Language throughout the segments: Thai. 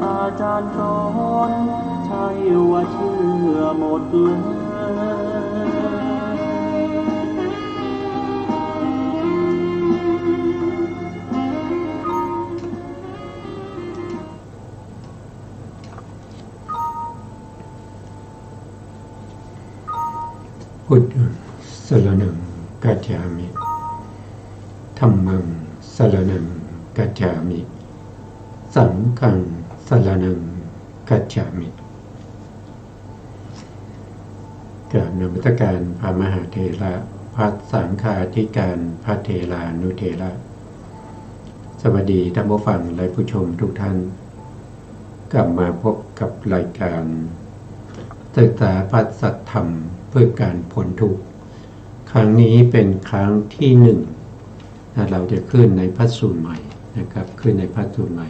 อาจารย์สอนใช่ว่าเชื่อหมดเลยพุทธังสรณังกัจฉามิธัมมังสรณังกัจฉามิสังฆังสรณังกัจฉามิกราบนมัสการพระมหาเถระพระสังฆาธิการพระเถรานุเถระสวัสดีท่านผู้ฟังและผู้ชมทุกท่านกลับมาพบกับรายการศึกษาพระสัทธรรมเพื่อการพ้นทุกข์ครั้งนี้เป็นครั้งที่หนึ่งเราจะขึ้นในพระสูตรใหม่นะครับขึ้นในพระสูตรใหม่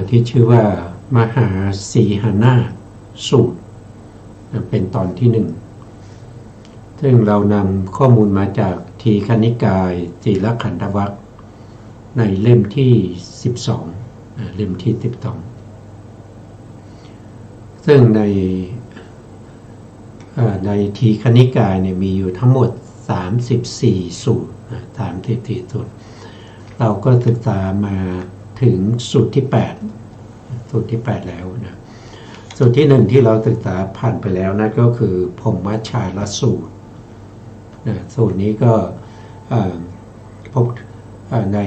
ที่ชื่อว่ามหาสีหนาถสูตรเป็นตอนที่หนึ่งซึ่งเรานำข้อมูลมาจากทีฆนิกายสีลขันธวรรคในเล่มที่12เล่มที่12ซึ่งในทีฆนิกายเนี่ยมีอยู่ทั้งหมด34สูตร34สูตรเราก็ศึกษามาถึงสูตรที่8แล้วนะสูตรที่1ที่เราศึกษาผ่านไปแล้วนะก็คือพรหมชาลสูตรนะสูตรนี้ก็พบใน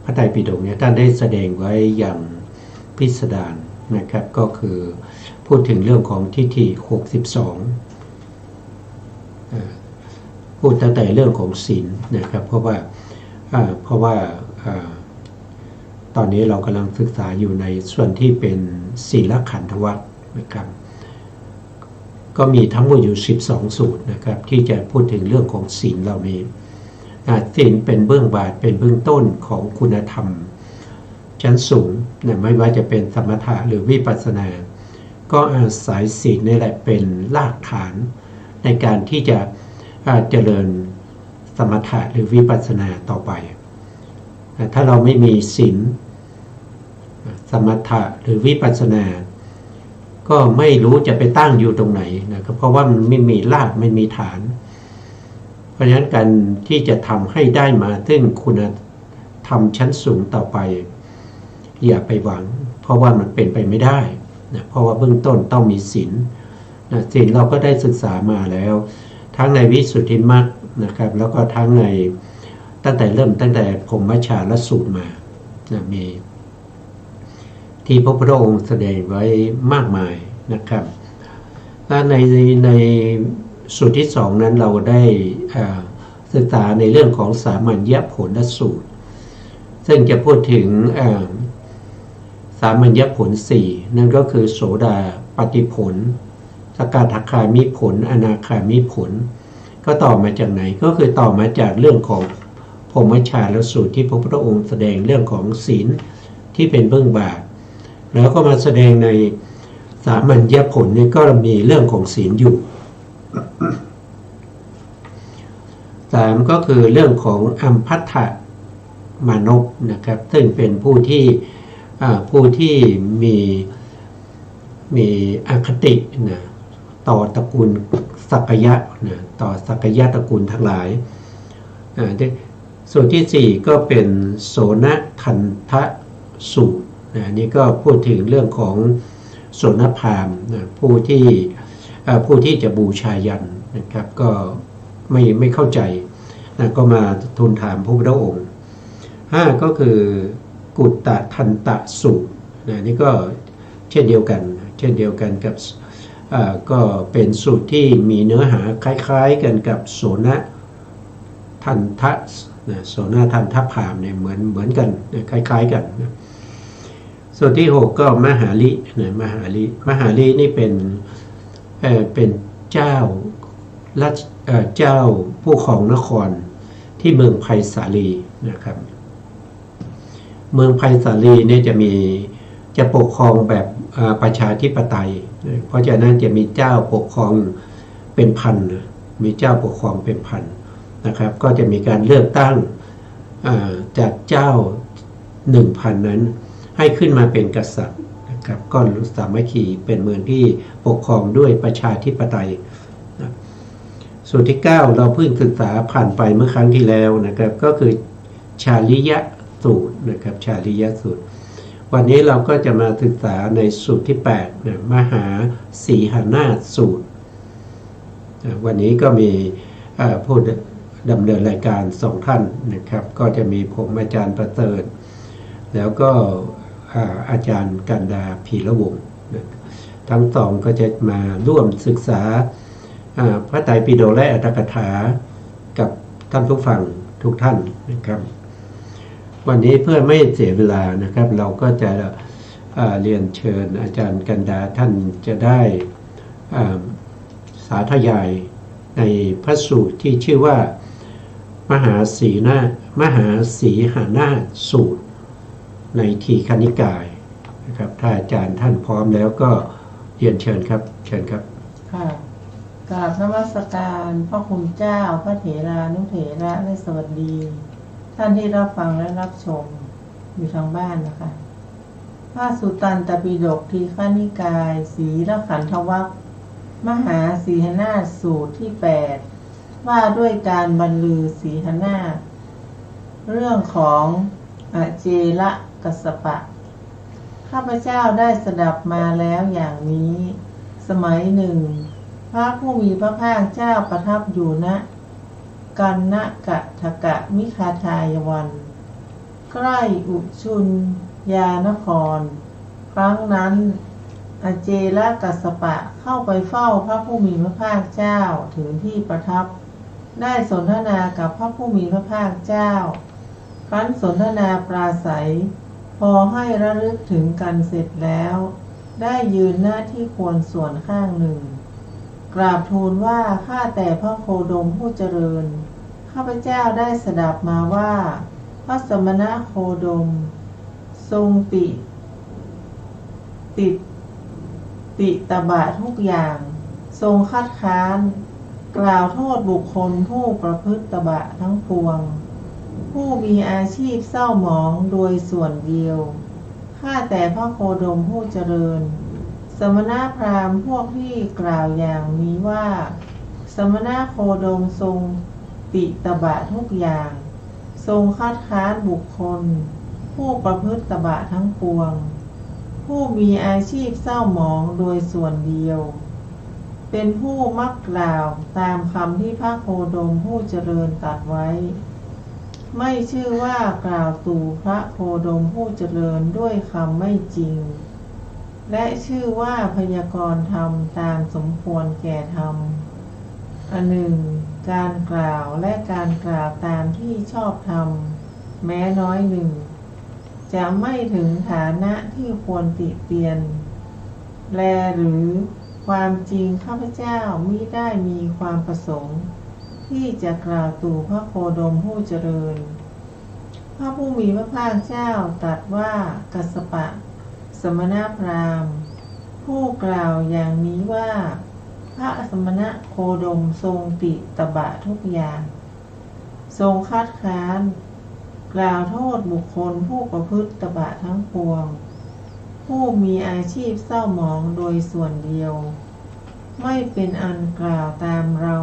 พระไตรปิฎกเนี่ยท่านได้แสดงไว้อย่างพิสดารนะครับก็คือพูดถึงเรื่องของทิฏฐิ62พูดตั้งแต่เรื่องของศีลนะครับเพราะว่าตอนนี้เรากำลังศึกษาอยู่ในส่วนที่เป็นศีลขันธวรรคนะครับก็มีทั้งหมดอยู่12สูตรนะครับที่จะพูดถึงเรื่องของศีลเหล่านี้ศีลเป็นเบื้องบาทเป็นเบื้องต้นของคุณธรรมชั้นสูงนะไม่ว่าจะเป็นสมถะหรือวิปัสสนาก็อาศัยศีลนี่แหละเป็นรากฐานในการที่จะเจริญสมถะหรือวิปัสสนาต่อไปถ้าเราไม่มีศีลสมถะหรือวิปัสสนาก็ไม่รู้จะไปตั้งอยู่ตรงไหนนะครับเพราะว่ามันไม่มีรากไม่มีฐานเพราะฉะนั้นการที่จะทำให้ได้มาซึ่งคุณธรรมชั้นสูงต่อไปอย่าไปหวังเพราะว่ามันเป็นไปไม่ได้นะเพราะว่าเบื้องต้นต้องมีศีลนะศีลเราก็ได้ศึกษามาแล้วทั้งในวิสุทธิมรรคนะครับแล้วก็ทั้งในตั้งแต่พรหมชาลสูตรมานะมีที่พระพุทธองค์แสดงไว้มากมายนะครับและในสูตรที่2นั้นเราได้ศึกษาในเรื่องของสามัญญผลสูตรซึ่งจะพูดถึงสามัญญผล4นั่นก็คือโสดาปัตติผลสกทาคามิผลอนาคามิผลก็ต่อมาจากไหนก็คือต่อมาจากเรื่องของพรหมชาลสูตรที่พระพุทธองค์แสดงเรื่องของศีลที่เป็นเบื้องบาทแล้วก็มาแสดงในสามัญญผลนี่ก็มีเรื่องของศีลอยู่3ก็คือเรื่องของอัมพัทธมานพนะครับซึ่งเป็นผู้ที่มีอคตินะต่อตระกูลสักยะนะต่อสักยะตระกูลทั้งหลายส่วนที่4ก็เป็นโสนทันทะสูตรนี่ก็พูดถึงเรื่องของโสนพราหมณ์ผู้ที่จะบูชายันนะครับก็ไม่เข้าใจนะก็มาทูลถามพระพุทธองค์5ก็คือกุตตะทันตะสูตรนี่ก็เช่นเดียวกันกับก็เป็นสูตรที่มีเนื้อหาคล้ายๆกันกับโสนทันทะโสนทันทะพราหมณ์เนี่ยเหมือนกันคล้ายๆกันนะส่วนที่6ก็มหาลินะมหาลินี่เป็นเจ้าผู้ครองนครที่เมืองไผ่สาลีนะครับเมืองไผ่สาลีเนี่ยจะปกครองแบบประชาธิปไตยเพราะฉะนั้นจะมีเจ้าปกครองเป็นพันมีเจ้าปกครองเป็นพันนะครับก็จะมีการเลือกตั้งจากเจ้า 1,000 นั้นให้ขึ้นมาเป็นกษัตริย์นะครับก็สามัคคีเป็นเมืองที่ปกครองด้วยประชาธิปไตยนะสูตรที่ 9เราเพิ่งศึกษาผ่านไปเมื่อครั้งที่แล้วนะครับก็คือชาลิยสูตรนะครับชาลิยสูตรวันนี้เราก็จะมาศึกษาในสูตรที่8นะมหาสีหนาฏสูตรวันนี้ก็มีผู้ดำเนินรายการ2 ท่านนะครับก็จะมีผมอาจารย์ประเสริฐแล้วก็อาจารย์กันดาพีระวงศ์ทั้งสองก็จะมาร่วมศึกษาพระไตรปิฎกและอรรถกถากับท่านผู้ฟังทุกท่านนะครับวันนี้เพื่อไม่เสียเวลานะครับเราก็จะเรียนเชิญอาจารย์กันดาท่านจะได้สาธยายในพระสูตรที่ชื่อว่ามหาสีหนาฏสูตรในทีฆนิกายนะครับถ้าอาจารย์ท่านพร้อมแล้วก็เรียนเชิญครับเชิญครับค่ะกราบนมัสการพระคุณเจ้าพระเถรานุเถระและสวัสดีท่านที่รับฟังและรับชมอยู่ทางบ้านนะคะพระสุตตันตปิฎกทีฆนิกายสีลขันธวรรคมหาสีหนาฏสูตรที่8ว่าด้วยการบรรลือสีหนาฏเรื่องของเจละกัสสปะข้าพเจ้าได้สดับมาแล้วอย่างนี้สมัยหนึ่งพระผู้มีพระภาคเจ้าประทับอยู่ณกันนกะทกะมิคาทายวันใกล้อุชุนยานครครั้งนั้นเจละกัสสปะเข้าไปเฝ้าพระผู้มีพระภาคเจ้าถึงที่ประทับได้สนทนากับพระผู้มีพระภาคเจ้าครั้นสนทนาปราศัยพอให้ระลึกถึงกันเสร็จแล้วได้ยืนหน้าที่ควรส่วนข้างหนึ่งกราบทูลว่าข้าแต่พระโคดมผู้เจริญข้าพเจ้าได้สดับมาว่าพระสมณโคดมทรงติตบะทุกอย่างทรงคัดค้านกล่าวโทษบุคคลผู้ประพฤติตบะทั้งปวงผู้มีอาชีพเศร้าหมองโดยส่วนเดียวข้าแต่พระโคดมผู้เจริญสมณพราหมณ์พวกที่กล่าวอย่างนี้ว่าสมณโคดมทรงติตบะทุกอย่างทรงคัดค้านบุคคลผู้ประพฤติตบะทั้งปวงผู้มีอาชีพเศร้าหมองโดยส่วนเดียวเป็นผู้มักกล่าวตามคำที่พระโคดมผู้เจริญตรัสไว้ไม่ชื่อว่ากล่าวตู่พระโคดมผู้เจริญด้วยคำไม่จริงและชื่อว่าพยากรณ์ธรรมตามสมควรแก่ธรรมอันหนึ่งการกล่าวและการกล่าวตามที่ชอบธรรมแม้น้อยหนึ่งจะไม่ถึงฐานะที่ควรติเตียนแลหรือความจริงข้าพเจ้ามิได้มีความประสงค์ที่จะกล่าวตู่พระโคดมผู้เจริญพระผู้มีพระภาคเจ้าตรัสว่ากัสสปะสมณพราหมณ์ผู้กล่าวอย่างนี้ว่าพระสมณโคดมทรงติตบะทุกอย่างทรงคัดค้านกล่าวโทษบุคคลผู้ประพฤติตบะทั้งปวงผู้มีอาชีพเศร้าหมองโดยส่วนเดียวไม่เป็นอันกล่าวตามเรา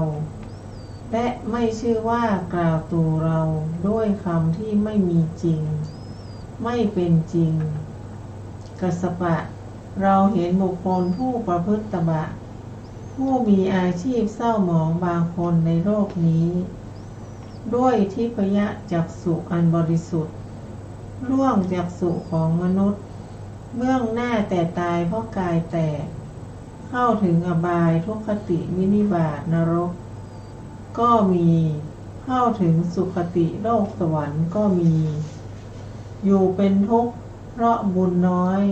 และไม่ชื่อว่ากล่าวตู่เราด้วยคำที่ไม่มีจริงไม่เป็นจริงกัสสปะเราเห็นบุคคลผู้ประพฤติตบะผู้มีอาชีพเศร้าหมองบางคนในโลกนี้ด้วยทิพยจักษุอันบริสุทธิ์ล่วงจักษุของมนุษย์เบื้องหน้าแต่ตายเพราะกายแตกเข้าถึงอบายทุกขติวินิบาตนรกก็มีเข้าถึงสุคติโลกสวรรค์ก็มีอยู่เป็นทุกข์เพราะบุญน้อย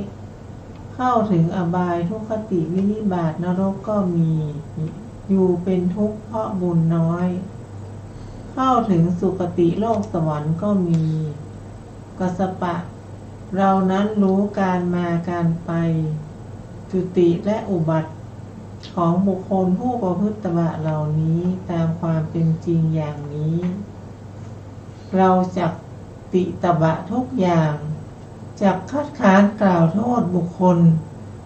เข้าถึงอบายทุกขติวินิบาตนรกก็มีอยู่เป็นทุกข์เพราะบุญน้อยเข้าถึงสุคติโลกสวรรค์ก็มีกัสสปะเรานั้นรู้การมาการไปจุติและอุบัติของบุคคลผู้ประพฤติตบะเหล่านี้ตามความเป็นจริงอย่างนี้เราจักติตบะทุกอย่าง จักคัดค้านกล่าวโทษบุคคล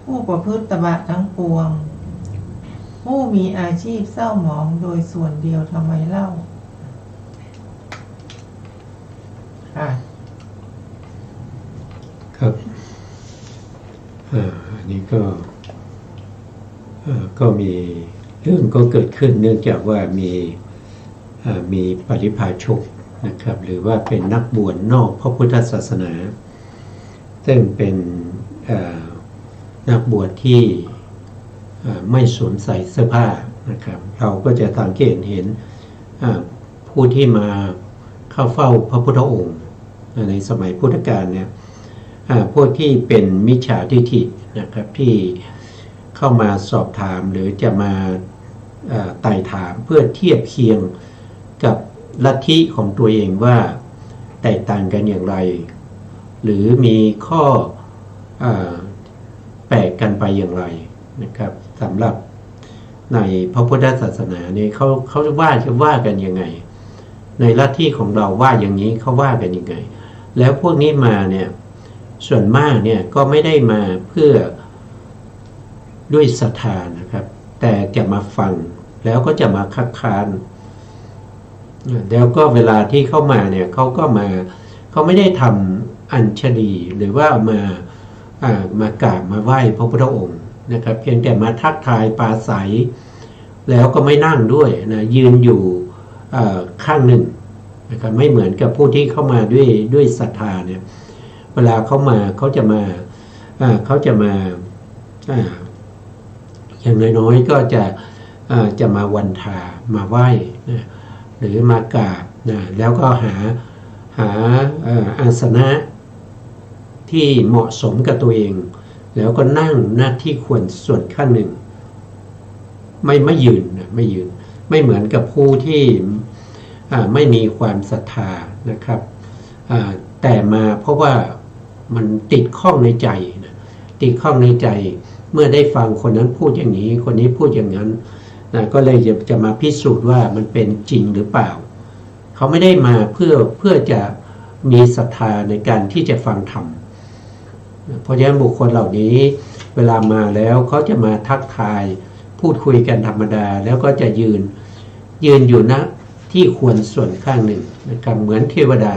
ผู้ประพฤติตบะทั้งปวง ผู้มีอาชีพเศร้าหมองโดยส่วนเดียวทำไมเล่าค่ะครับอันนี้ก็มีเรื่องก็เกิดขึ้นเนื่องจากว่ามีปริพาชกนะครับหรือว่าเป็นนักบวชนอกพระพุทธศาสนาซึ่งเป็นนักบวชที่ไม่สวมใส่เสื้อผ้านะครับเราก็จะสังเกตเห็นผู้ที่มาเข้าเฝ้าพระพุทธองค์ในสมัยพุทธกาลเนี่ยพวกที่เป็นมิจฉาทิฏฐินะครับที่เข้ามาสอบถามหรือจะมาไต่ถามเพื่อเทียบเคียงกับลัทธิของตัวเองว่าแตกต่างกันอย่างไรหรือมีข้อแปลกกันไปอย่างไรนะครับสำหรับในพระพุทธศาสนาเนี่ยเขาว่ากันยังไงในลัทธิของเราว่าอย่างนี้เขาว่ากันยังไงแล้วพวกนี้มาเนี่ยส่วนมากเนี่ยก็ไม่ได้มาเพื่อด้วยศรัทธานะครับแต่จะมาฟังแล้วก็จะมาคัดค้านแล้วก็เวลาที่เข้ามาเนี่ยเขาไม่ได้ทำอัญชลีหรือว่ามากราบมาไหว้พระพุทธองค์นะครับเพียงแต่มาทักทายปราศัยแล้วก็ไม่นั่งด้วยนะยืนอยู่ข้างหนึ่งนะครับไม่เหมือนกับผู้ที่เข้ามาด้วยศรัทธาเนี่ยเวลาเขามาเขาจะมาอย่างน้อยๆก็จะมาวันทามาไหว้นะหรือมากราบนะแล้วก็หาอาสนะที่เหมาะสมกับตัวเองแล้วก็นั่งหน้าที่ควรส่วนข้างหนึ่งไม่ยืนนะไม่ยืนไม่เหมือนกับผู้ที่ไม่มีความศรัทธานะครับแต่มาเพราะว่ามันติดข้องในใจนะติดข้องในใจเมื่อได้ฟังคนนั้นพูดอย่างนี้คนนี้พูดอย่างนั้นนะก็เลยจะมาพิสูจน์ว่ามันเป็นจริงหรือเปล่าเขาไม่ได้มาเพื่อจะมีศรัทธาในการที่จะฟังธรรมเพราะฉะนั้นบุคคลเหล่านี้เวลามาแล้วเขาจะมาทักทายพูดคุยกันธรรมดาแล้วก็จะยืนอยู่ณที่ควรส่วนข้างหนึ่งนะครับเหมือนเทวดา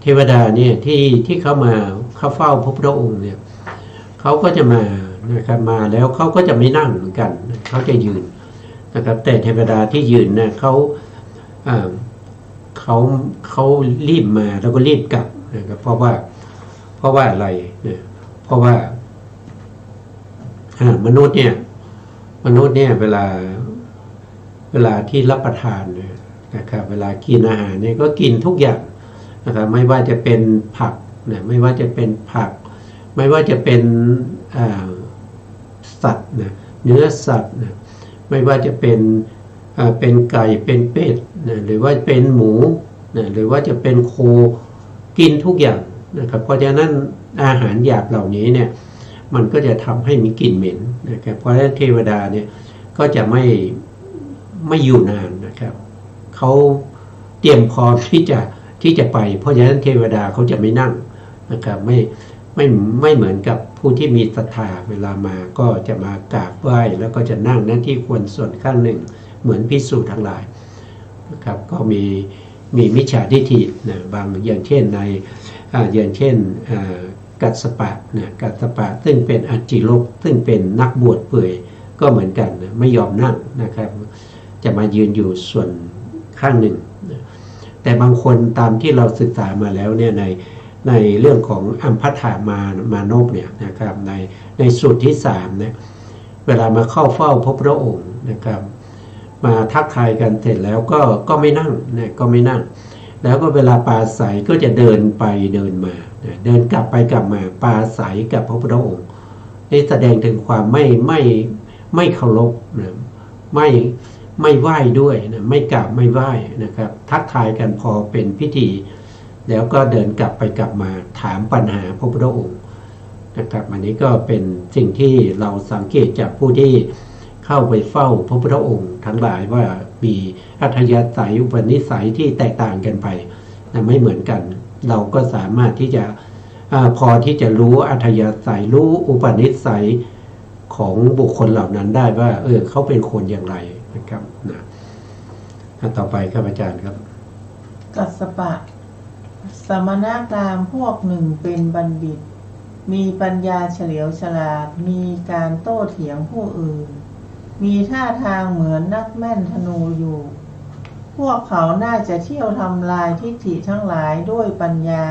เทวดาเนี่ยที่เขามาเข้าเฝ้าพระพุทธองค์เนี่ยเขาก็จะมานะครับมาแล้วเขาก็จะไม่นั่งเหมือนกันเขาจะยืนนะครับแต่เทวดาที่ยืนเนี่ยเขารีบมาแล้วก็รีบกลับนะครับเพราะว่าอะไรเนี่ยเพราะว่ามนุษย์เนี่ยเวลาที่รับประทานเนี่ยนะครับเวลากินอาหารเนี่ยก็กินทุกอย่างนะครับไม่ว่าจะเป็นผักนะไม่ว่าจะเป็นผักไม่ว่าจะเป็นสัตว์นะเนื้อสัตว์นะไม่ว่าจะเป็นไก่เป็นเป็ดนะหรือว่าเป็นหมูนะหรือว่าจะเป็นโคกินทุกอย่างนะครับเพราะฉะนั้นอาหารหยาบเหล่านี้เนี่ยมันก็จะทำให้มีกลิ่นเหม็นนะครับเพราะฉะนั้นเทวดาเนี่ยก็จะไม่อยู่นานนะครับเขาเตรียมพร้อมที่จะไปเพราะฉะนั้นเทวดาเขาจะไม่นั่งนะครับไม่เหมือนกับผู้ที่มีศรัทธาเวลามาก็จะมากราบไหว้แล้วก็จะนั่งหน้าที่ควรส่วนข้างหนึ่งเหมือนภิกษุทั้งหลายนะครับก็มีมิจฉาทิฏฐินะบางอย่างเช่นกัสสปะนะกัสสปะซึ่งเป็นอจิโลกซึ่งเป็นนักบวชเปื่อยก็เหมือนกันนะไม่ยอมนั่งนะครับจะมายืนอยู่ส่วนข้างหนึ่งนะแต่บางคนตามที่เราศึกษามาแล้วเนี่ยในเรื่องของอัมพัทธามานพเนี่ยนะครับในสูตรที่3เนี่ยเวลามาเข้าเฝ้าพระพุทธองค์นะครับมาทักทายกันเสร็จแล้วก็ไม่นั่งนะก็ไม่นั่งแล้วก็เวลาปราศัยก็จะเดินไปเดินมาเดินกลับไปกลับมาปราศัยกับพระพุทธองค์นี่แสดงถึงความไม่เคารพนะไม่ไหว้ด้วยนะไม่กราบไม่ไหว้นะครับทักทายกันพอเป็นพิธีแล้วก็เดินกลับไปกลับมาถามปัญหาพระพุทธองค์นะครับอันนี้ก็เป็นสิ่งที่เราสังเกตจากผู้ที่เข้าไปเฝ้าพระพุทธองค์ทั้งหลายว่ามีอัธยาศัยอุปนิสัยที่แตกต่างกันไปนะไม่เหมือนกันเราก็สามารถที่จะ พอที่จะรู้อัธยาศัยรู้อุปนิสัยของบุคคลเหล่านั้นได้ว่าเขาเป็นคนอย่างไรนะครับนะต่อไปครับอาจารย์ครับกัสสปะสมณพราหมณ์พวกหนึ่งเป็นบัณฑิตมีปัญญาเฉลียวฉลาดมีการโต้เถียงผู้อื่นมีท่าทางเหมือนนักแม่นธนูอยู่พวกเขาน่าจะเที่ยวทำลายทิฏฐิทั้งหลายด้วยปัญญา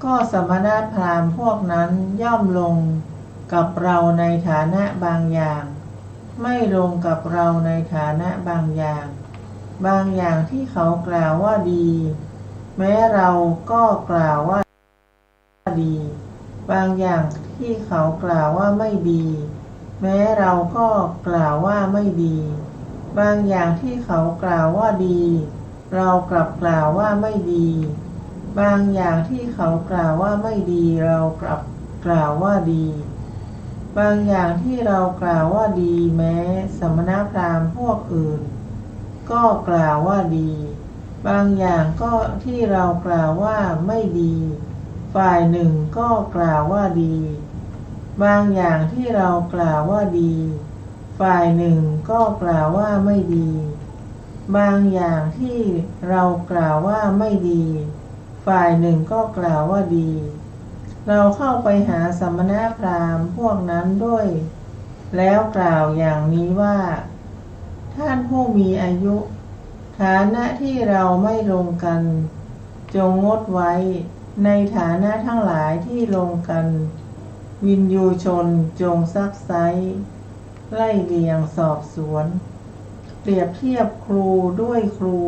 ก็สมณพราหมณ์พวกนั้นย่อมลงกับเราในฐานะบางอย่างไม่ลงกับเราในฐานะบางอย่างบางอย่างที่เขากล่าวว่าดีแม้เราก็กล่าวว่าดีบางอย่างที่เขากล่าวว่าไม่ดีแม้เราก็กล่าวว่าไม่ดีบางอย่างที่เขากล่าวว่าดีเรากลับกล่าวว่าไม่ดีบางอย่างที่เขากล่าวว่าไม่ดีเรากลับกล่าวว่าดีบางอย่างที่เรากล่าวว่าดีแม้สมณพราหมณ์พวกอื่นก็กล่าวว่าดีบางอย่างก็ที่เรากล่าวว่าไม่ดีฝ่ายหนึ่งก็กล่าวว่าดีบางอย่างที่เรากล่าวว่าดีฝ่ายหนึ่งก็กล่าวว่าไม่ดีบางอย่างที่เรากล่าวว่าไม่ดีฝ่ายหนึ่งก็กล่าวว่าดีเราเข้าไปหาสมณพราหมณ์พวกนั้นด้วยแล้วกล่าวอย่างนี้ว่าท่านผู้มีอายุฐานะที่เราไม่ลงกันจงงดไว้ในฐานะทั้งหลายที่ลงกันวินยูชนจงซักไซไล่เลียงสอบสวนเปรียบเทียบครูด้วยครู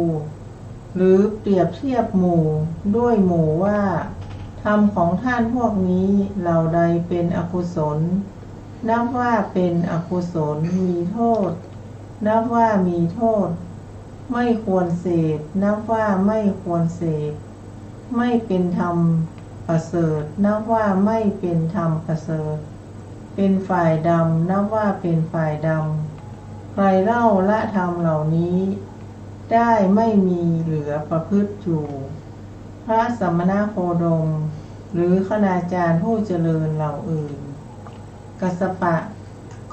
หรือเปรียบเทียบหมู่ด้วยหมู่ว่าธรรมของท่านพวกนี้เหล่าใดเป็นอกุศลนับว่าเป็นอกุศลมีโทษนับว่ามีโทษไม่ควรเสพนับว่าไม่ควรเสพไม่เป็นธรรมประเสริฐนับว่าไม่เป็นธรรมประเสริฐเป็นฝ่ายดำนับว่าเป็นฝ่ายดำใครเล่าละธรรมเหล่านี้ได้ไม่มีเหลือประพฤติอยู่พระสมณโคดมหรือคณาจารย์ผู้เจริญเหล่าอื่นกัสสปะ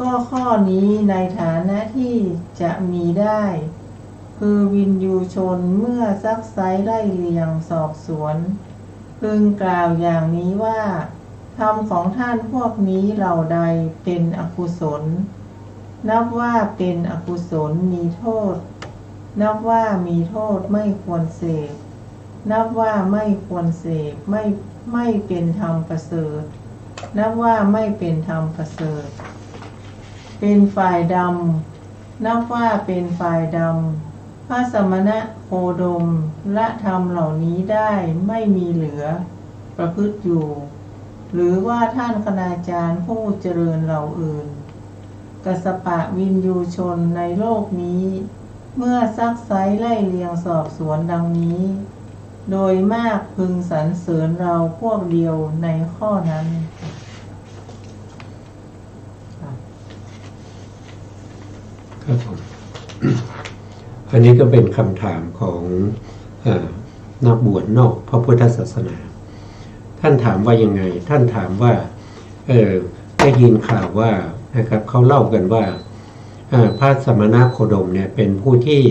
ก็ข้อนี้ในฐานะที่จะมีได้คือวินยูชนเมื่อซักไซไล่เลียงสอบสวนพึงกล่าวอย่างนี้ว่าธรรมของท่านพวกนี้เหล่าใดเป็นอกุศลนับว่าเป็นอกุศลมีโทษนับว่ามีโทษไม่ควรเสพนับว่าไม่ควรเสพไม่เป็นธรรมประเสริฐนับว่าไม่เป็นธรรมประเสริฐเป็นฝ่ายดำนับว่าเป็นฝ่ายดำพระสมณโคดมละธรรมเหล่านี้ได้ไม่มีเหลือประพฤติอยู่หรือว่าท่านคณาจารย์ผู้เจริญเหล่าอื่นกัสสปะวินยูชนในโลกนี้เมื่อซักไซไล่เลียงสอบสวนดังนี้โดยมากพึงสรรเสริญเราพวกเดียวในข้อนั้นครับผมอันนี้ก็เป็นคำถามของนักบวชนอกพระพุทธศาสนาท่านถามว่ายังไงท่านถามว่าได้ยินข่าวว่านะครับเขาเล่ากันว่าพระสมณโคดมเนี่ยเป็นผู้ที่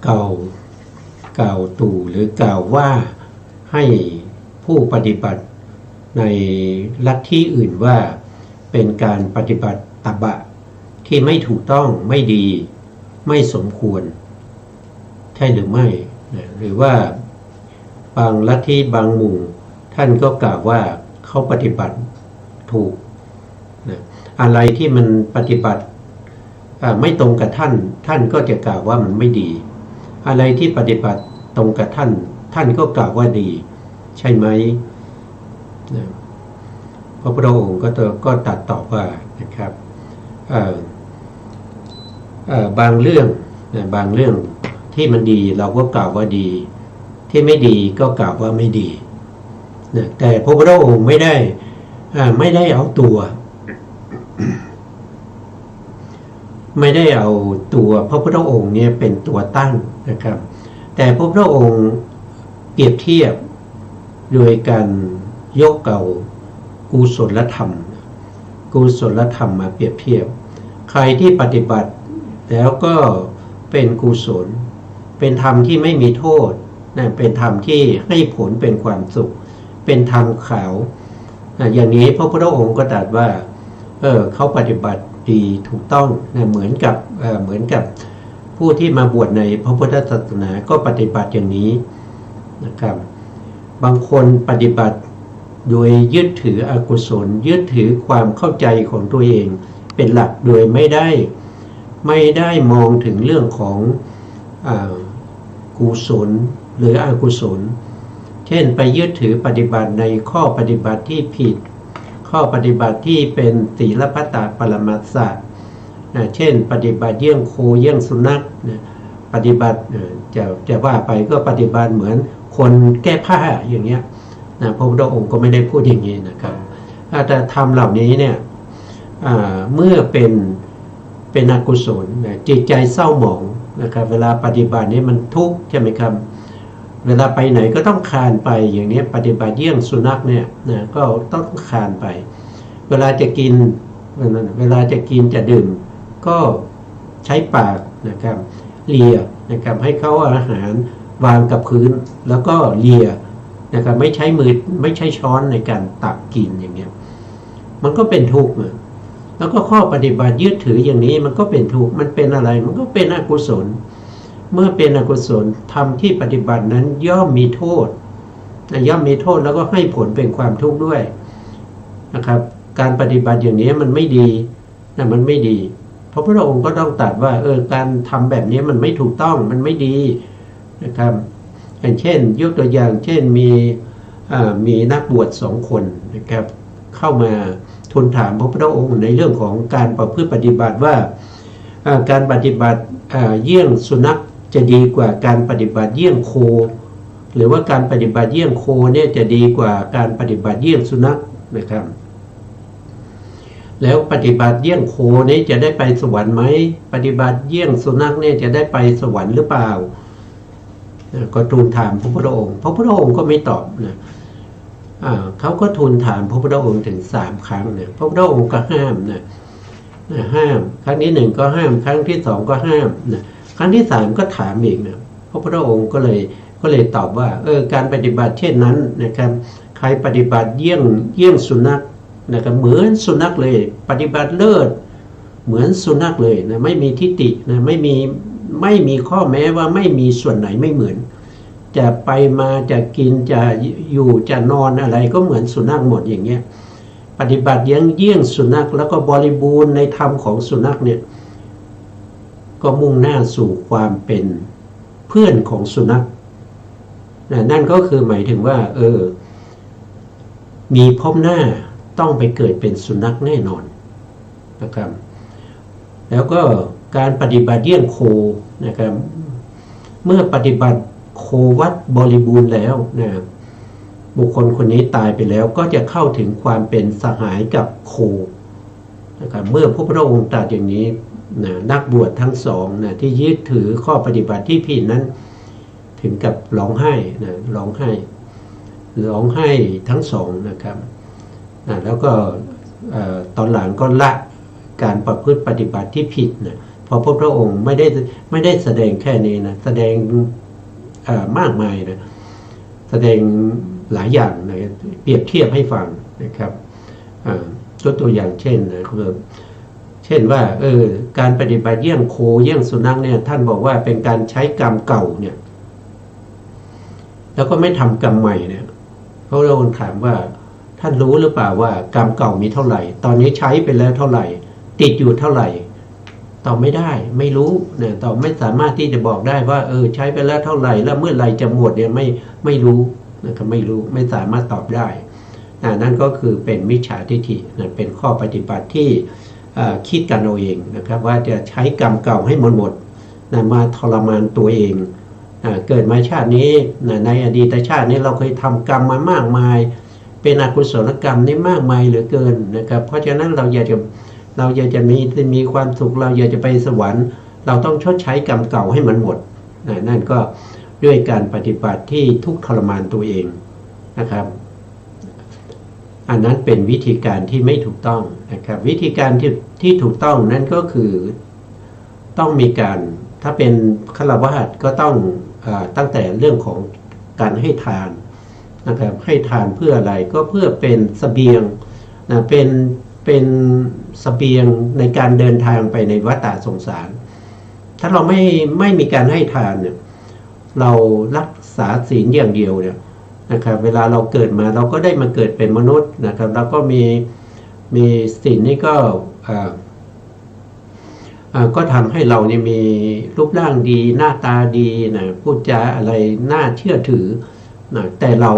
กล่าวตู่หรือกล่าวว่าให้ผู้ปฏิบัติในลัทธิอื่นว่าเป็นการปฏิบัติตบะที่ไม่ถูกต้องไม่ดีไม่สมควรใช่หรือไม่หรือว่าบางลัทธิบางหมู่ท่านก็กล่าวว่าเขาปฏิบัติถูกอะไรที่มันปฏิบัติไม่ตรงกับท่านก็จะกล่าวว่ามันไม่ดีอะไรที่ปฏิบัติตรงกับท่านก็กล่าวว่าดีใช่ไหมพระพุทธองค์ก็ตรัสตอบว่านะครับบางเรื่องที่มันดีเราก็กล่าวว่าดีที่ไม่ดีก็กล่าวว่าไม่ดีแต่พระพุทธองค์ไม่ได้เอาตัวไม่ได้เอาตัวพระพุทธองค์เนี่ยเป็นตัวตั้งนะครับแต่พระพุทธองค์เปรียบเทียบ โดยการยกเอากุศลธรรมมาเปรียบเทียบใครที่ปฏิบัติแล้วก็เป็นกุศลเป็นธรรมที่ไม่มีโทษนะเป็นธรรมที่ให้ผลเป็นความสุขเป็นธรรมขาวอย่างนี้พระพุทธองค์ก็ตรัสว่าเขาปฏิบัติดีถูกต้องนะเหมือนกับผู้ที่มาบวชในพระพุทธศาสนาก็ปฏิบัติอย่างนี้นะครับบางคนปฏิบัติโดยยึดถืออกุศลยึดถือความเข้าใจของตัวเองเป็นหลักโดยไม่ได้มองถึงเรื่องของกุศลหรืออกุศลเช่นไปยึดถือปฏิบัติในข้อปฏิบัติที่ผิดข้อปฏิบัติที่เป็นศีลพัตตปรมัสสะเช่นปฏิบัติเยี่ยงโคเยี่ยงสุนัขปฏิบัติจะว่าไปก็ปฏิบัติเหมือนคนแก้ผ้าอย่างเงี้ยพระพุทธองค์ก็ไม่ได้พูดอย่างนี้นะครับแต่ธรรมเหล่านี้เนี่ยเมื่อเป็นอกุศลจิตใจเศร้าหมองนะครับเวลาปฏิบัตินี้มันทุกข์ใช่ไหมครับเวลาไปไหนก็ต้องคลานไปอย่างนี้ปฏิบัติเยี่ยงสุนัขเนี่ยก็ต้องคลานไปเวลาจะกินจะดื่มก็ใช้ปากนะครับเลียนะครับให้เขาเอาอาหารวางกับพื้นแล้วก็เลียนะครับไม่ใช้มือไม่ใช้ช้อนในการตักกินอย่างเงี้ยมันก็เป็นทุกข์แล้วก็ข้อปฏิบัติยึดถืออย่างนี้มันก็เป็นทุกข์มันเป็นอะไรมันก็เป็นอกุศลเมื่อเป็นอกุศลธรรมที่ปฏิบัตินั้นย่อมมีโทษแล้วก็ให้ผลเป็นความทุกข์ด้วยนะครับการปฏิบัติอย่างนี้มันไม่ดีมันไม่ดีพระพุทธองค์ก็ต้องตรัสว่าการทำแบบนี้มันไม่ถูกต้องมันไม่ดีนะครับอย่างเช่นยกตัวอย่างเช่นมีนักบวช2 คนนะครับเข้ามาทูลถามพระพุทธองค์ในเรื่องของการประพฤติปฏิบัติว่าการปฏิบัติเยี่ยงสุนัขจะดีกว่าการปฏิบัติเยี่ยงโคหรือว่าการปฏิบัติเยี่ยงโคเนี่ยจะดีกว่าการปฏิบัติเยี่ยงสุนัขนะครับแล้วปฏิบัติเยี่ยงโคนี้จะได้ไปสวรรค์ไหมปฏิบัติเยี่ยงสุนัขเนี่ยจะได้ไปสวรรค์หรือเปล่าก็ทูลถามพระพุทธองค์ก็ไม่ตอบนะเขาก็ทูลถามพระพุทธองค์ถึง3 ครั้งเนี่ยพระพุทธองค์ก็ห้ามห้ามครั้งที่1ก็ห้ามครั้งที่2ก็ห้ามครั้งที่3ก็ถามอีกนะพระพุทธองค์ก็เลยตอบว่าการปฏิบัติเช่นนั้นนะครับใครปฏิบัติเยี่ยงสุนัขนะครับเหมือนสุนัขเลยปฏิบัติเลิศเหมือนสุนัขเลยนะไม่มีทิฏฐินะไม่มีข้อแม้ว่าไม่มีส่วนไหนไม่เหมือนจะไปมาจะกินจะอยู่จะนอนอะไรก็เหมือนสุนัขหมดอย่างเงี้ยปฏิบัติเยี่ยงสุนัขแล้วก็บริบูรณ์ในธรรมของสุนัขเนี่ยก็มุ่งหน้าสู่ความเป็นเพื่อนของสุนัขนั่นก็คือหมายถึงว่ามีภพหน้าต้องไปเกิดเป็นสุนัขแน่นอนนะครับแล้วก็การปฏิบัติเยี่ยงโคนะครับเมื่อปฏิบัติโควัดบริบูรณ์แล้วนะบุคคลคนนี้ตายไปแล้วก็จะเข้าถึงความเป็นสหายกับโคนะครับเมื่อพระพุทธองค์ตรัสอย่างนี้นักบวชทั้ง2ที่ยึดถือข้อปฏิบัติที่ผิดนั้นถึงกับร้องไห้ร้องไห้ทั้ง2นะครับแล้วก็ตอนหลังก็ละการประพฤติปฏิบัติที่ผิดเพราะพระพุทธองค์ไม่ได้แสดงแค่นี้นะแสดงมากมายนะแสดงหลายอย่างนะเปรียบเทียบให้ฟังนะครับตัวอย่างเช่นคือเช่นว่าการปฏิบัติเยี่ยงโคเยี่ยงสุนัขเนี่ยท่านบอกว่าเป็นการใช้กรรมเก่าเนี่ยแล้วก็ไม่ทำกรรมใหม่เนี่ยเพราะเราถามว่าท่านรู้หรือเปล่าว่ากรรมเก่ามีเท่าไหร่ตอนนี้ใช้ไปแล้วเท่าไหร่ติดอยู่เท่าไหร่ตอบไม่ได้ไม่รู้เนี่ยตอบไม่สามารถที่จะบอกได้ว่าใช้ไปแล้วเท่าไหร่แล้วเมื่อไหร่จะหมดเนี่ยไม่รู้นะครับไม่สามารถตอบได้นั่นก็คือเป็นมิจฉาทิฏฐิเป็นข้อปฏิบัติที่คิดกันเอาเองนะครับว่าจะใช้กรรมเก่าให้หมดมาทรมานตัวเองเกิดมาชาตินี้ในอดีตชาตินี้เราเคยทำกรรมมามากมายเป็นอกุศลกรรมนี่มากมายเหลือเกินนะครับเพราะฉะนั้นเราอยากจะมีความสุขเราอยากจะไปสวรรค์เราต้องชดใช้กรรมเก่าให้มันหมดนั่นก็ด้วยการปฏิบัติที่ทุกข์ทรมานตัวเอง นะครับอันนั้นเป็นวิธีการที่ไม่ถูกต้องนะครับวิธีการที่ถูกต้องนั่นก็คือต้องมีการถ้าเป็นฆราวาสก็ต้องตั้งแต่เรื่องของการให้ทานนะครับให้ทานเพื่ออะไรก็เพื่อเป็นเสบียงนะเป็นเสบียงในการเดินทางไปในวัฏสงสารถ้าเราไม่มีการให้ทานเนี่ยเรารักษาศีลอย่างเดียวเนี่ยนะครับเวลาเราเกิดมาเราก็ได้มาเกิดเป็นมนุษย์นะครับแล้วก็มีศีลนี่ก็ทำให้เราเนี่ยมีรูปร่างดีหน้าตาดีนะพูดจาอะไรน่าเชื่อถือนะแต่เรา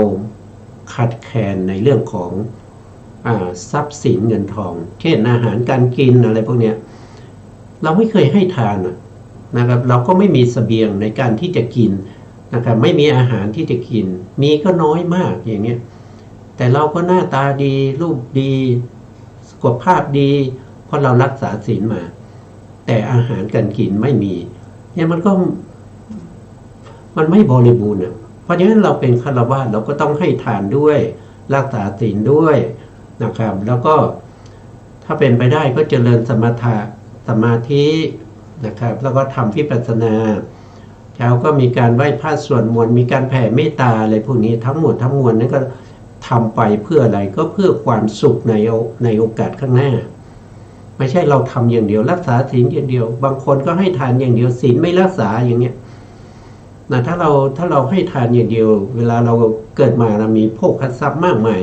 ขาดแคลนในเรื่องของทรัพย์สินเงินทองเช่นอาหารการกินอะไรพวกเนี้ยเราไม่เคยให้ทานนะครับเราก็ไม่มีเสบียงในการที่จะกินนะครับไม่มีอาหารที่จะกินมีก็น้อยมากอย่างเงี้ยแต่เราก็หน้าตาดีรูปดีสุขภาพดีเพราะเรารักษาศีลมาแต่อาหารการกินไม่มีเนี่ยมันไม่บริบูรณ์เพราะฉะนั้นเราเป็นฆราวาสเราก็ต้องให้ทานด้วยรักษาศีลด้วยนะครับแล้วก็ถ้าเป็นไปได้ก็เจริญสมาธินะครับแล้วก็ทำวิปัสสนาเช้าก็มีการไหว้พระสวดมนต์มีการแผ่เมตตาอะไรพวกนี้ทั้งหมดนั้นก็ทำไปเพื่ออะไรก็เพื่อความสุขในโอกาสข้างหน้าไม่ใช่เราทำอย่างเดียวรักษาศีลอย่างเดียวบางคนก็ให้ทานอย่างเดียวศีลไม่รักษาอย่างเงี้ยนะถ้าเราให้ทานอย่างเดียวเวลาเราเกิดมาเรามีโภคทรัพย์มากมาย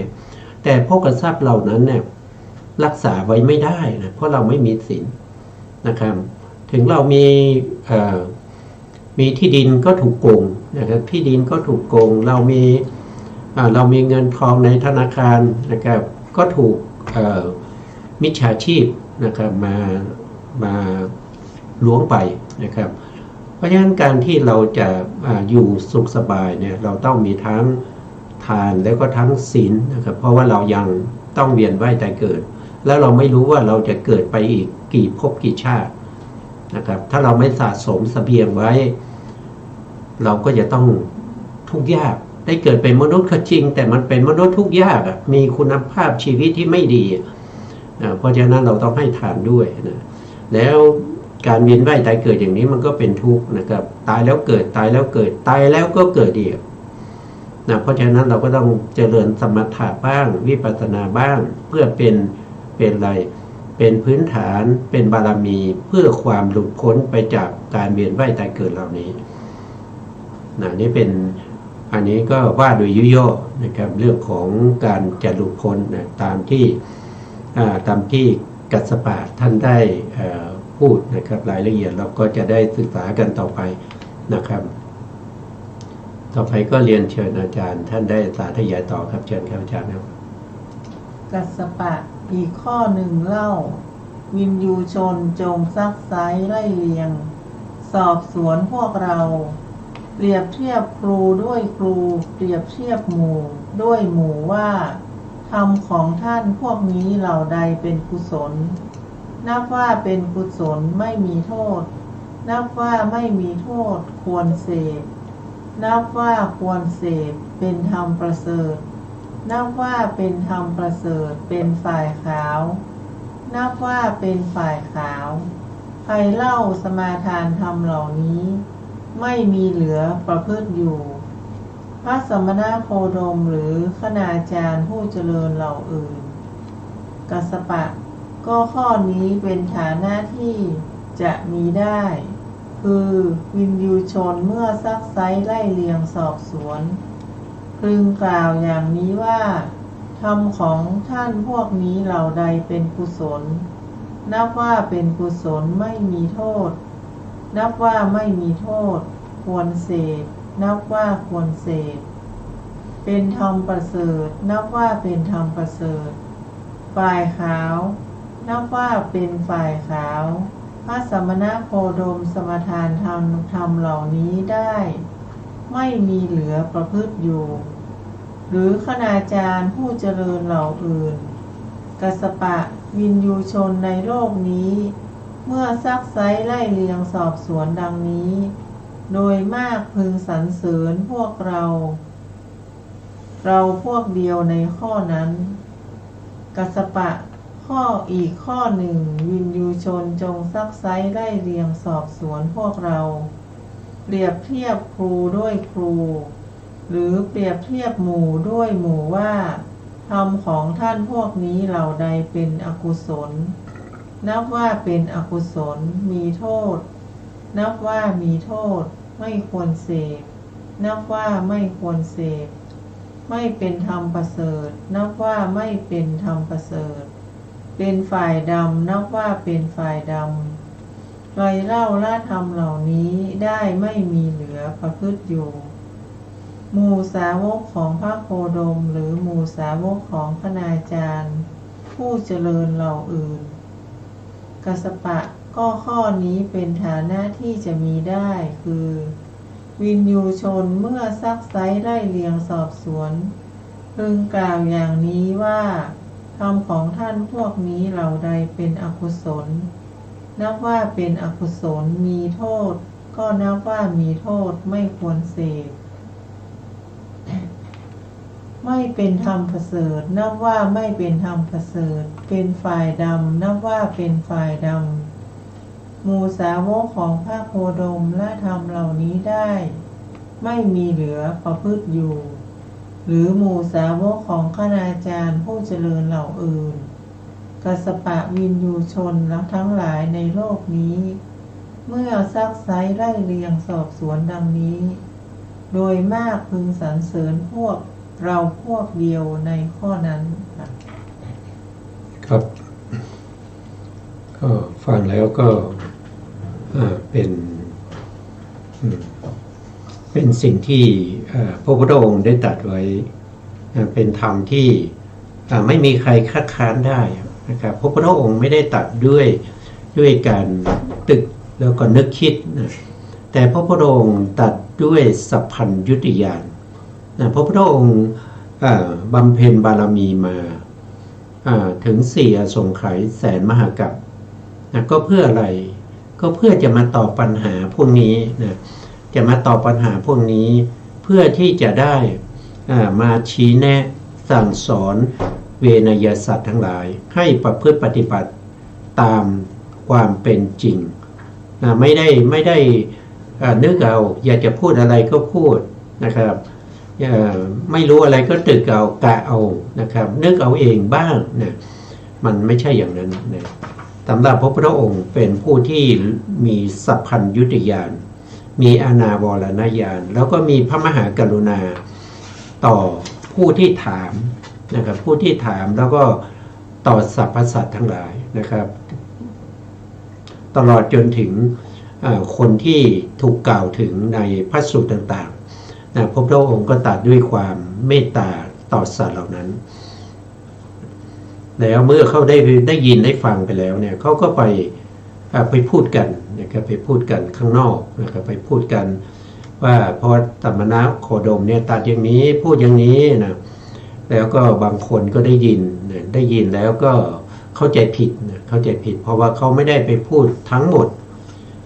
แต่โภคทรัพย์เหล่านั้นเนี่ยรักษาไว้ไม่ได้นะเพราะเราไม่มีศีลนะครับถึงเรามีที่ดินก็ถูกโกงนะครับที่ดินก็ถูกโกงเรามีเงินทองในธนาคารนะครับก็ถูกมิจฉาชีพนะครับมาล้วงไปนะครับเพราะฉะนั้นการที่เราจะอยู่สุขสบายเนี่ยเราต้องมีทั้งทานแล้วก็ทั้งศีลนะครับเพราะว่าเรายังต้องเวียนว่ายตายเกิดแล้วเราไม่รู้ว่าเราจะเกิดไปอีกกี่ภพกี่ชาตินะครับถ้าเราไม่สะสมเสบียงไว้เราก็จะต้องทุกข์ยากได้เกิดเป็นมนุษย์ก็จริงแต่มันเป็นมนุษย์ทุกข์ยากมีคุณภาพชีวิตที่ไม่ดีเพราะฉะนั้นเราต้องให้ทานด้วยนะแล้วการเวียนว่ายตายเกิดอย่างนี้มันก็เป็นทุกข์นะครับตายแล้วเกิดตายแล้วเกิดตายแล้วก็เกิดอีกนะเพราะฉะนั้นเราก็ต้องเจริญสมถะบ้างวิปัสสนาบ้างเพื่อเป็นอะไรเป็นพื้นฐานเป็นบารมีเพื่อความหลุดพ้นไปจากการเวียนว่ายตายเกิดเหล่านี้นะนี่เป็นอันนี้ก็ว่าโดยย่อๆนะครับเรื่องของการจะหลุดพ้นนะตามที่กัสสปะท่านได้พูดนะครับรายละเอียดเราก็จะได้ศึกษากันต่อไปนะครับต่อไปก็เรียนเชิญอาจารย์ท่านได้สาธยายต่อครับเชิญครับอาจารย์ครับกัสสปะอีกข้อหนึ่งเล่าวินยูชนจงซักไซไล่เลียงสอบสวนพวกเราเปรียบเทียบครูด้วยครูเปรียบเทียบหมู่ด้วยหมู่ว่าธรรมของท่านพวกนี้เหล่าใดเป็นกุศลนับว่าเป็นกุศลไม่มีโทษนับว่าไม่มีโทษควรเสพนับว่าควรเสพเป็นธรรมประเสริฐนับว่าเป็นธรรมประเสริฐเป็นฝ่ายขาวนับว่าเป็นฝ่ายขาวใครเล่าสมาทานธรรมเหล่านี้ไม่มีเหลือประพฤติอยู่พระสมณโคดมหรือคณาจารย์ผู้เจริญเหล่าอื่นกัสสปะก็ข้อนี้เป็นฐานะที่จะมีได้คือวินยูชนเมื่อซักไซไล่เลียงสอบสวนพึงกล่าวอย่างนี้ว่าธรรมของท่านพวกนี้เหล่าใดเป็นกุศลนับว่าเป็นกุศลไม่มีโทษนับว่าไม่มีโทษควรเสพนับว่าควรเสพเป็นธรรมประเสริฐนับว่าเป็นธรรมประเสริฐฝ่ายขาวนับว่าเป็นฝ่ายขาวพระสมณโคดมสมทานธรรมเหล่านี้ได้ไม่มีเหลือประพฤติอยู่หรือคณาจารย์ผู้เจริญเหล่าอื่นกัสสปะวินยูชนในโลกนี้เมื่อซักไซไล่เลียงสอบสวนดังนี้โดยมากพึงสรรเสริญพวกเรา เราพวกเดียวในข้อนั้นกัสสปะข้ออีกข้อหนึ่งวินยูชนจงซักไซไล่เรียงสอบสวนพวกเราเปรียบเทียบครูด้วยครูหรือเปรียบเทียบหมู่ด้วยหมู่ว่าธรรมของท่านพวกนี้เหล่าใดเป็นอกุศลนับว่าเป็นอกุศลมีโทษนับว่ามีโทษไม่ควรเสพนับว่าไม่ควรเสพไม่เป็นธรรมประเสริฐนับว่าไม่เป็นธรรมประเสริฐเป็นฝ่ายดำนับว่าเป็นฝ่ายดำไรเล่าละธรรมเหล่านี้ได้ไม่มีเหลือประพฤติอยู่หมู่สาวกของพระโคดมหรือหมู่สาวกของคณาจารย์ผู้เจริญเหล่าอื่นกัสสปะก็ข้อนี้เป็นฐานะที่จะมีได้คือวินยูชนเมื่อซักไซไล่เลียงสอบสวนพึงกล่าวอย่างนี้ว่าธรรมของท่านพวกนี้เหล่าใดเป็นอกุศลนับว่าเป็นอกุศลมีโทษก็นับว่ามีโทษไม่ควรเสพไม่เป็นธรรมประเสริฐนับว่าไม่เป็นธรรมประเสริฐเป็นฝ่ายดำนับว่าเป็นฝ่ายดำหมู่สาวกของพระโคดมละธรรมเหล่านี้ได้ไม่มีเหลือประพฤติอยู่หรือหมู่สาวกของคณาจารย์ผู้เจริญเหล่าอื่นกัสสปะวินยูชนและทั้งหลายในโลกนี้เมื่อซักไซไล่เรียงสอบสวนดังนี้โดยมากพึงสรรเสริญพวกเราพวกเดียวในข้อนั้นครับก็ฟังแล้วก็เป็นสิ่งที่พระพุทธองค์ได้ตรัสไว้เป็นธรรมที่ไม่มีใครคัดค้านได้นะครับพระพุทธองค์ไม่ได้ตรัสด้วยการตึกแล้วก็นึกคิดนะแต่พระพุทธองค์ตรัสด้วยสัพพัญญุตญาณพระพุทธองค์บำเพ็ญบารมีมาถึง4 อสงไขยแสนมหากัปก็เพื่ออะไรก็เพื่อจะมาตอบปัญหาพวกนี้นะจะมาตอบปัญหาพวกนี้เพื่อที่จะได้มาชี้แนะสั่งสอนเวนยสัตว์ทั้งหลายให้ประพฤติปฏิบัติตามความเป็นจริงนะไม่ได้นึกเอาอยากจะพูดอะไรก็พูดนะครับไม่รู้อะไรก็ตึกเอากะเอานะครับนึกเอาเองบ้างนะมันไม่ใช่อย่างนั้นนะสำหรับพระพุทธองค์เป็นผู้ที่มีสัพพัญญุตญาณมีอานาวรณญาณแล้วก็มีพระมหากรุณาต่อผู้ที่ถามนะครับผู้ที่ถามแล้วก็ต่อสรรพสัตว์ทั้งหลายนะครับตลอดจนถึงคนที่ถูกกล่าวถึงในพระสูตรต่างๆพระพุทธองค์ก็ตรัสด้วยความเมตตาต่อสัตว์เหล่านั้นแล้วเมื่อเขาได้ยินได้ฟังไปแล้วเนี่ยเขาก็ไปพูดกันนะครับไปพูดกันข้างนอกนะครับไปพูดกันว่าพอสัมมณโคดมเนี่ยตรัสอย่างนี้พูดอย่างนี้นะแล้วก็บางคนก็ได้ยินแล้วก็เข้าใจผิดเพราะว่าเขาไม่ได้ไปพูดทั้งหมด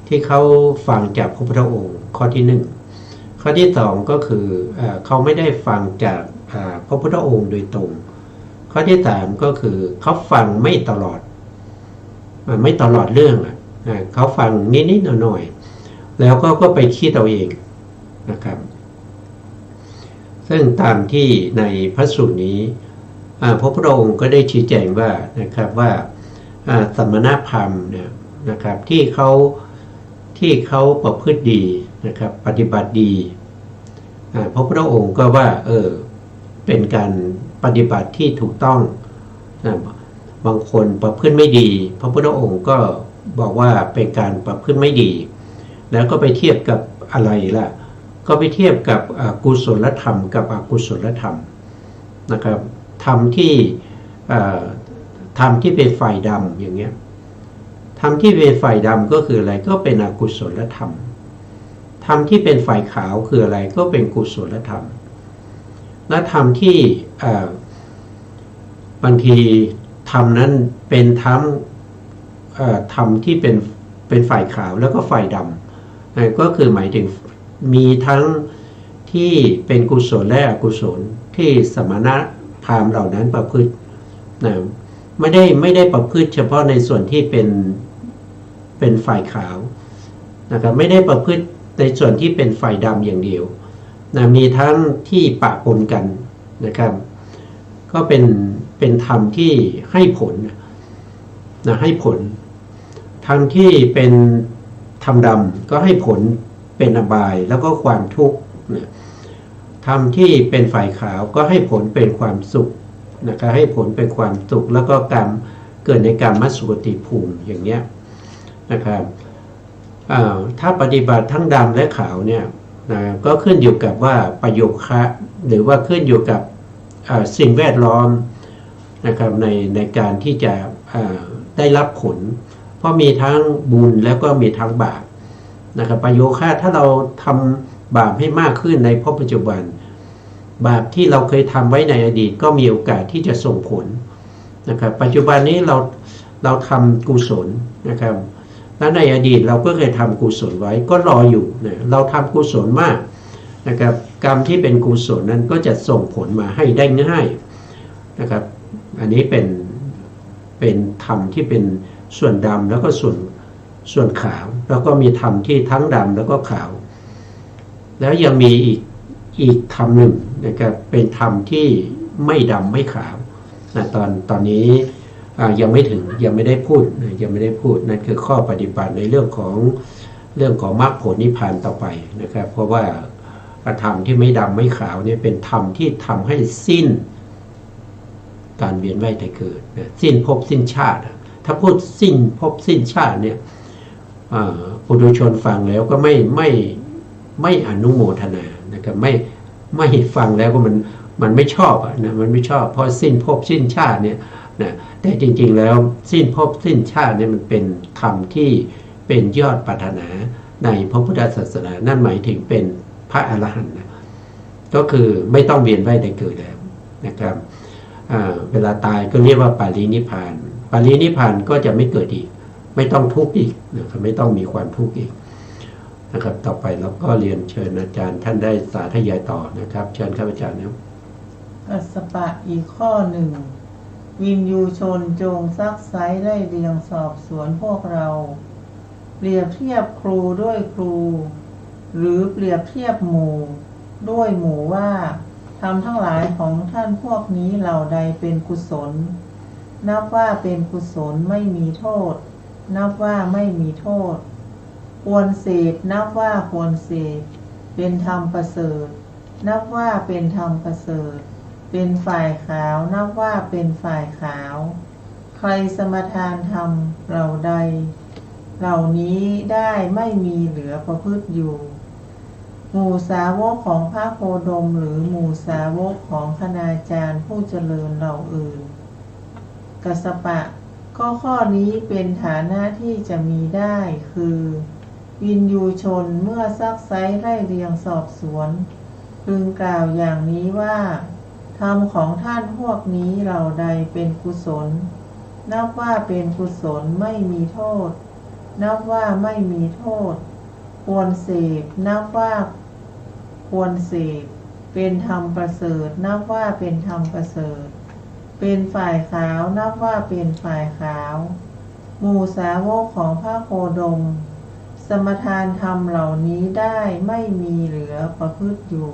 ที่เขาฟังจากพระพุทธองค์ข้อที่1ข้อที่2ก็คือเขาไม่ได้ฟังจากพระพุทธองค์โดยตรงข้อที่3ก็คือเขาฟังไม่ตลอดเรื่องเขาฟังนิดๆหน่อยๆแล้วก็ไปคิดเอาเองนะครับซึ่งตามที่ในพระสูตรนี้พระพุทธองค์ก็ได้ชี้แจงว่านะครับว่าสัมมณพราหมณ์เนี่ยนะครับที่เขาประพฤติดีนะครับปฏิบัติดีพระพุทธองค์ก็ว่าเป็นการปฏิบัติที่ถูกต้องบางคนประพฤติไม่ดีพระพุทธองค์ก็บอกว่าเป็นการประพฤติไม่ดีแล้วก็ไปเทียบกับอะไรล่ะก็ไปเทียบกับกุศลธรรมกับอกุศลธรรมนะครับธรรมที่เป็นฝ่ายดำอย่างเงี้ยธรรมที่เป็นฝ่ายดำก็คืออะไรก็เป็นอกุศลธรรมธรรมที่เป็นฝ่ายขาวคืออะไรก็เป็นกุศลธรรมและธรรมที่บางทีธรรมนั้นเป็นทั้งธรรมที่เป็นฝ่ายขาวแล้วก็ฝ่ายดำก็คือหมายถึงมีทั้งท ที่เป็นกุศลและอกุศลที่สมณพราหมณ์เหล่านั้นประพฤตินะไม่ได้ประพฤติเฉพาะในส่วนที่เป็นฝ่ายขาวนะครับไม่ได้ประพฤติในส่วนที่เป็นฝ่ายดำอย่างเดียวนะมีทั้งที่ปะปนกันนะครับก็เป็นธรรมที่ให้ผลนะให้ผลธรรมที่เป็นธรรมดำก็ให้ผลเป็นอบายแล้วก็ความทุกข์นะธรรมที่เป็นฝ่ายขาวก็ให้ผลเป็นความสุขนะครับให้ผลเป็นความสุขแล้วก็การเกิดในการมัสุคติภูมิอย่างเนี้ยนะครับถ้าปฏิบัติทั้งดำและขาวเนี่ยนะก็ขึ้นอยู่กับว่าประโยคะหรือว่าขึ้นอยู่กับสิ่งแวดล้อมนะครับในการที่จะได้รับผลเพราะมีทั้งบุญแล้วก็มีทั้งบาปนะครับประโยคะถ้าเราทำบาปให้มากขึ้นในภพปัจจุบันบาปที่เราเคยทำไว้ในอดีตก็มีโอกาสที่จะส่งผลนะครับปัจจุบันนี้เราทำกุศลนะครับและในอดีตเราก็เคยทำกุศลไว้ก็รออยู่นะเราทำกุศลมากนะครับกรรมที่เป็นกุศลนั้นก็จะส่งผลมาให้ได้ง่ายนะครับอันนี้เป็นธรรมที่เป็นส่วนดำแล้วก็ส่วนขาวแล้วก็มีธรรมที่ทั้งดำแล้วก็ขาวแล้วยังมีอีกธรรมหนึ่งนะครับเป็นธรรมที่ไม่ดำไม่ขาวนะตอนนี้ยังไม่ได้พูดนั่นคือข้อปฏิบัติในเรื่องของมรรคผลนิพพานต่อไปนะครับเพราะว่าธรรมที่ไม่ดำไม่ขาวเนี่ยเป็นธรรมที่ทำให้สิ้นการเวียนว่ายตายเกิดนะสิ้นภพสิ้นชาติถ้าพูดสิ้นภพสิ้นชาติเนี่ยปุถุชนฟังแล้วก็ไม่อนุโมทนานะครับไม่ฟังแล้วก็มันไม่ชอบนะมันไม่ชอบเพราะสิ้นภพสิ้นชาติเนี่ยนะแต่จริงๆแล้วสิ้นภพสิ้นชาติเนี่ยมันเป็นธรรมที่เป็นยอดปรารถนาในพระพุทธศาสนานั่นหมายถึงเป็นพระอรหันต์นะก็คือไม่ต้องเวียนว่ายตายเกิดแล้วนะครับเวลาตายก็เรียกว่าปารินิพพานปารินิพพานก็จะไม่เกิดอีกไม่ต้องทุกข์อีกนะครับไม่ต้องมีความทุกข์อีกนะครับต่อไปเราก็เรียนเชิญอาจารย์ท่านได้สาธยายต่อนะครับเชิญครับอาจารย์ครับกัสสปะอีกข้อหนึ่งวินยูชนจงซักไซไล่เรียงสอบสวนพวกเราเปรียบเทียบครูด้วยครูหรือเปรียบเทียบหมู่ด้วยหมู่ว่าทำทั้งหลายของท่านพวกนี้เหล่าใดเป็นกุศลนับว่าเป็นกุศลไม่มีโทษนับว่าไม่มีโทษควรเสพนับว่าควรเสพเป็นธรรมประเสริฐนับว่าเป็นธรรมประเสริฐเป็นฝ่ายขาวนับว่าเป็นฝ่ายขาวใครสมทานธรรมเหล่าใดเหล่านี้ได้ไม่มีเหลือประพฤติอยู่หมู่สาวกของพระโคดมหรือหมู่สาวกของคณาจารย์ผู้เจริญเหล่าอื่นกัสสปะก็ข้อนี้เป็นฐานะที่จะมีได้คือวินยูชนเมื่อซักไซไล่เรียงสอบสวนพึงกล่าวอย่างนี้ว่าธรรมของท่านพวกนี้เหล่าใดเป็นกุศลนับว่าเป็นกุศลไม่มีโทษนับว่าไม่มีโทษควรเสพนับว่าควรเสพเป็นธรรมประเสริฐนับว่าเป็นธรรมประเสริฐเป็นฝ่ายขาวนับว่าเป็นฝ่ายขาวหมู่สาวกของพระโคดมสมทานธรรมเหล่านี้ได้ไม่มีเหลือประพฤติอยู่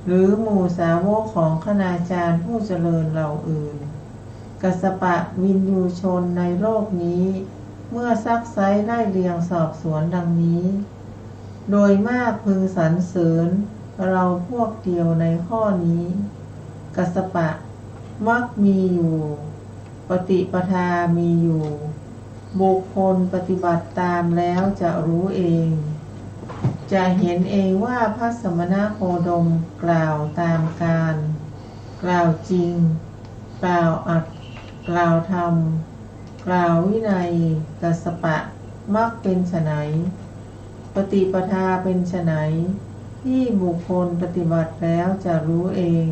หรือหมู่สาวกของคณาจารย์ผู้เจริญเหล่าอื่นกัสสปะวินยูชนในโลกนี้เมื่อซักไซไล่เรียงสอบสวนดังนี้โดยมากพึงสรรเสริญเราพวกเดียวในข้อนี้กัสสปะมักมีอยู่ปฏิปทามีอยู่บุคคลปฏิบัติตามแล้วจะรู้เองจะเห็นเองว่าพระสมณโคดมกล่าวตามการกล่าวจริงกล่าวอัดกล่าวธรรมกล่าววินัยกัสสปะมักเป็นไฉนปฏิปทาเป็นไฉนที่บุคคลปฏิบัติแล้วจะรู้เอง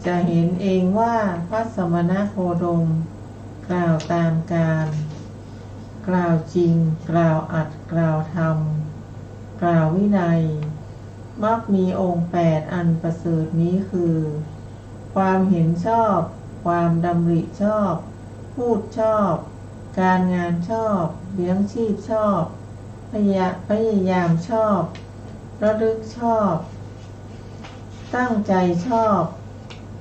จะเห็นเองว่าพระสมณโคดมกล่าวตามการกล่าวจริงกล่าวอัดกล่าวธรรมกล่าววินัย มรรคมีองค์8อันประเสริฐนี้คือ ความเห็นชอบความดำริชอบพูดชอบการงานชอบเลี้ยงชีพชอบพยายามชอบระลึกชอบตั้งใจชอบ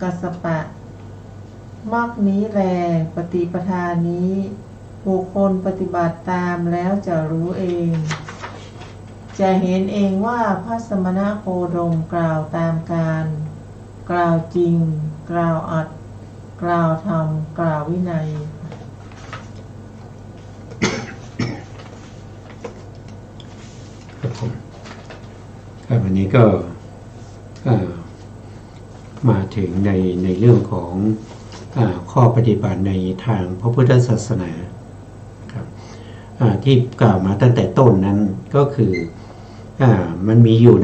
กัสสปะมรรคนี้แลปฏิปทานี้บุคคลปฏิบัติตามแล้วจะรู้เองจะเห็นเองว่าพระสมณโคดมกล่าวตามการกล่าวจริงกล่าวอัดกล่าวธรรมกล่าววินัยครับผมครับวันนี้ก็มาถึงในเรื่องของข้อปฏิบัติในทางพระพุทธศาสนาครับที่กล่าวมาตั้งแต่ต้นนั้นก็คือมันมีอยู่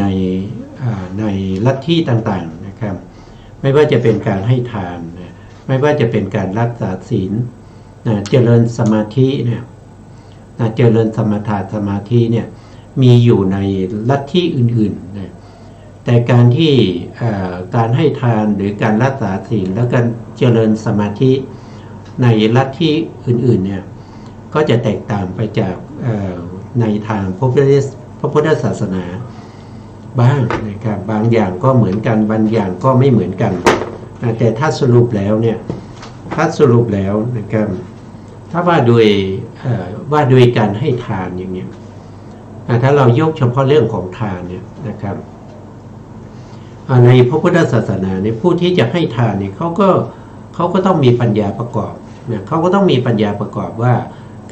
ในลัทธิต่างๆนะครับไม่ว่าจะเป็นการให้ทานไม่ว่าจะเป็นการรักษาศีลเจริญสมาธิเนี่ยเจริญสมถะสมาธิเนี่ยมีอยู่ในลัทธิอื่นๆนะแต่การที่การให้ทานหรือการรักษาศีลแล้วการเจริญสมาธิในลัทธิอื่นๆเนี่ยก็จะแตกต่างไปจากในทางพระพุทธศาสนาบ้างนะครับบางอย่างก็เหมือนกันบางอย่างก็ไม่เหมือนกันแต่ถ้าสรุปแล้วนะครับถ้าว่าโดยการให้ทานอย่างเนี้ยถ้าเรายกเฉพาะเรื่องของทานเนี่ยนะครับในพระพุทธศาสนาในผู้ที่จะให้ทานเนี่ยเขาก็ต้องมีปัญญาประกอบนะเขาก็ต้องมีปัญญาประกอบว่า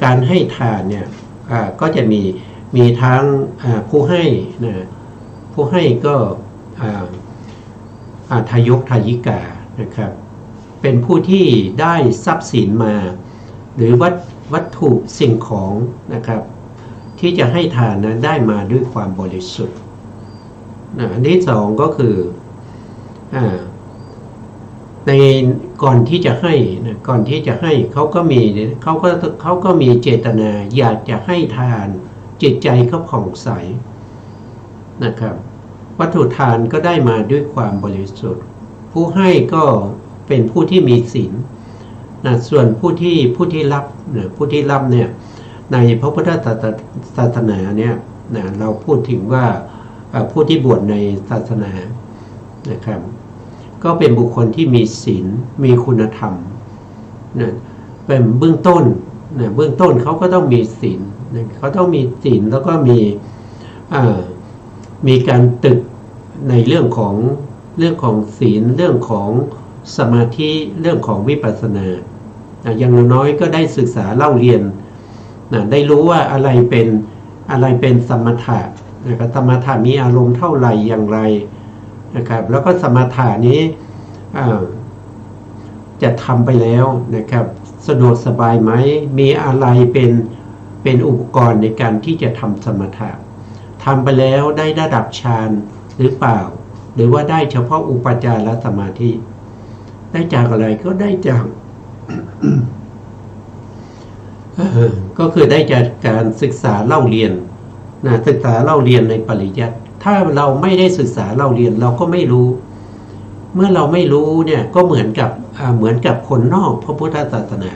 การให้ทานเนี่ยก็จะมีทั้งผู้ให้นะผู้ให้ก็ทายกทายิกานะครับเป็นผู้ที่ได้ทรัพย์สินมาหรือวัตถุสิ่งของนะครับที่จะให้ทานนั้นได้มาด้วยความบริสุทธิ์อันที่สองก็คือในก่อนที่จะให้เขาก็มีเจตนาอยากจะให้ทานจิตใจเขาผ่องใสนะครับวัตถุทานก็ได้มาด้วยความบริสุทธิ์ผู้ให้ก็เป็นผู้ที่มีศีลนะส่วนผู้ที่รับเนี่ยในพระพุทธศาสนาเนี่ยนะเราพูดถึงว่าผู้ที่บวชในศาสนานะครับก็เป็นบุคคลที่มีศีลมีคุณธรรมนะเป็นเบื้องต้นเขาก็ต้องมีศีลนะเขาต้องมีศีลแล้วก็มีการตึกในเรื่องของศีลเรื่องของสมาธิเรื่องของวิปัสสนาอย่างน้อยก็ได้ศึกษาเล่าเรียนได้รู้ว่าอะไรเป็นสมถะนะครับสมถะมีอารมณ์เท่าไหร่อย่างไรนะครับแล้วก็สมถะนี้จะทำไปแล้วนะครับสะดวกสบายไหมมีอะไรเป็นอุปกรณ์ในการที่จะทำสมถะทำไปแล้วได้ระดับฌานหรือเปล่าหรือว่าได้เฉพาะอุปจารสมาธิได้จากอะไรก็ได้จาก ก็คือได้จากการศึกษาเล่าเรียนศึกษาเล่าเรียนในปริยัติถ้าเราไม่ได้ศึกษาเล่าเรียนเราก็ไม่รู้เมื่อเราไม่รู้เนี่ยก็เหมือนกับคนนอกพระพุทธศาสนา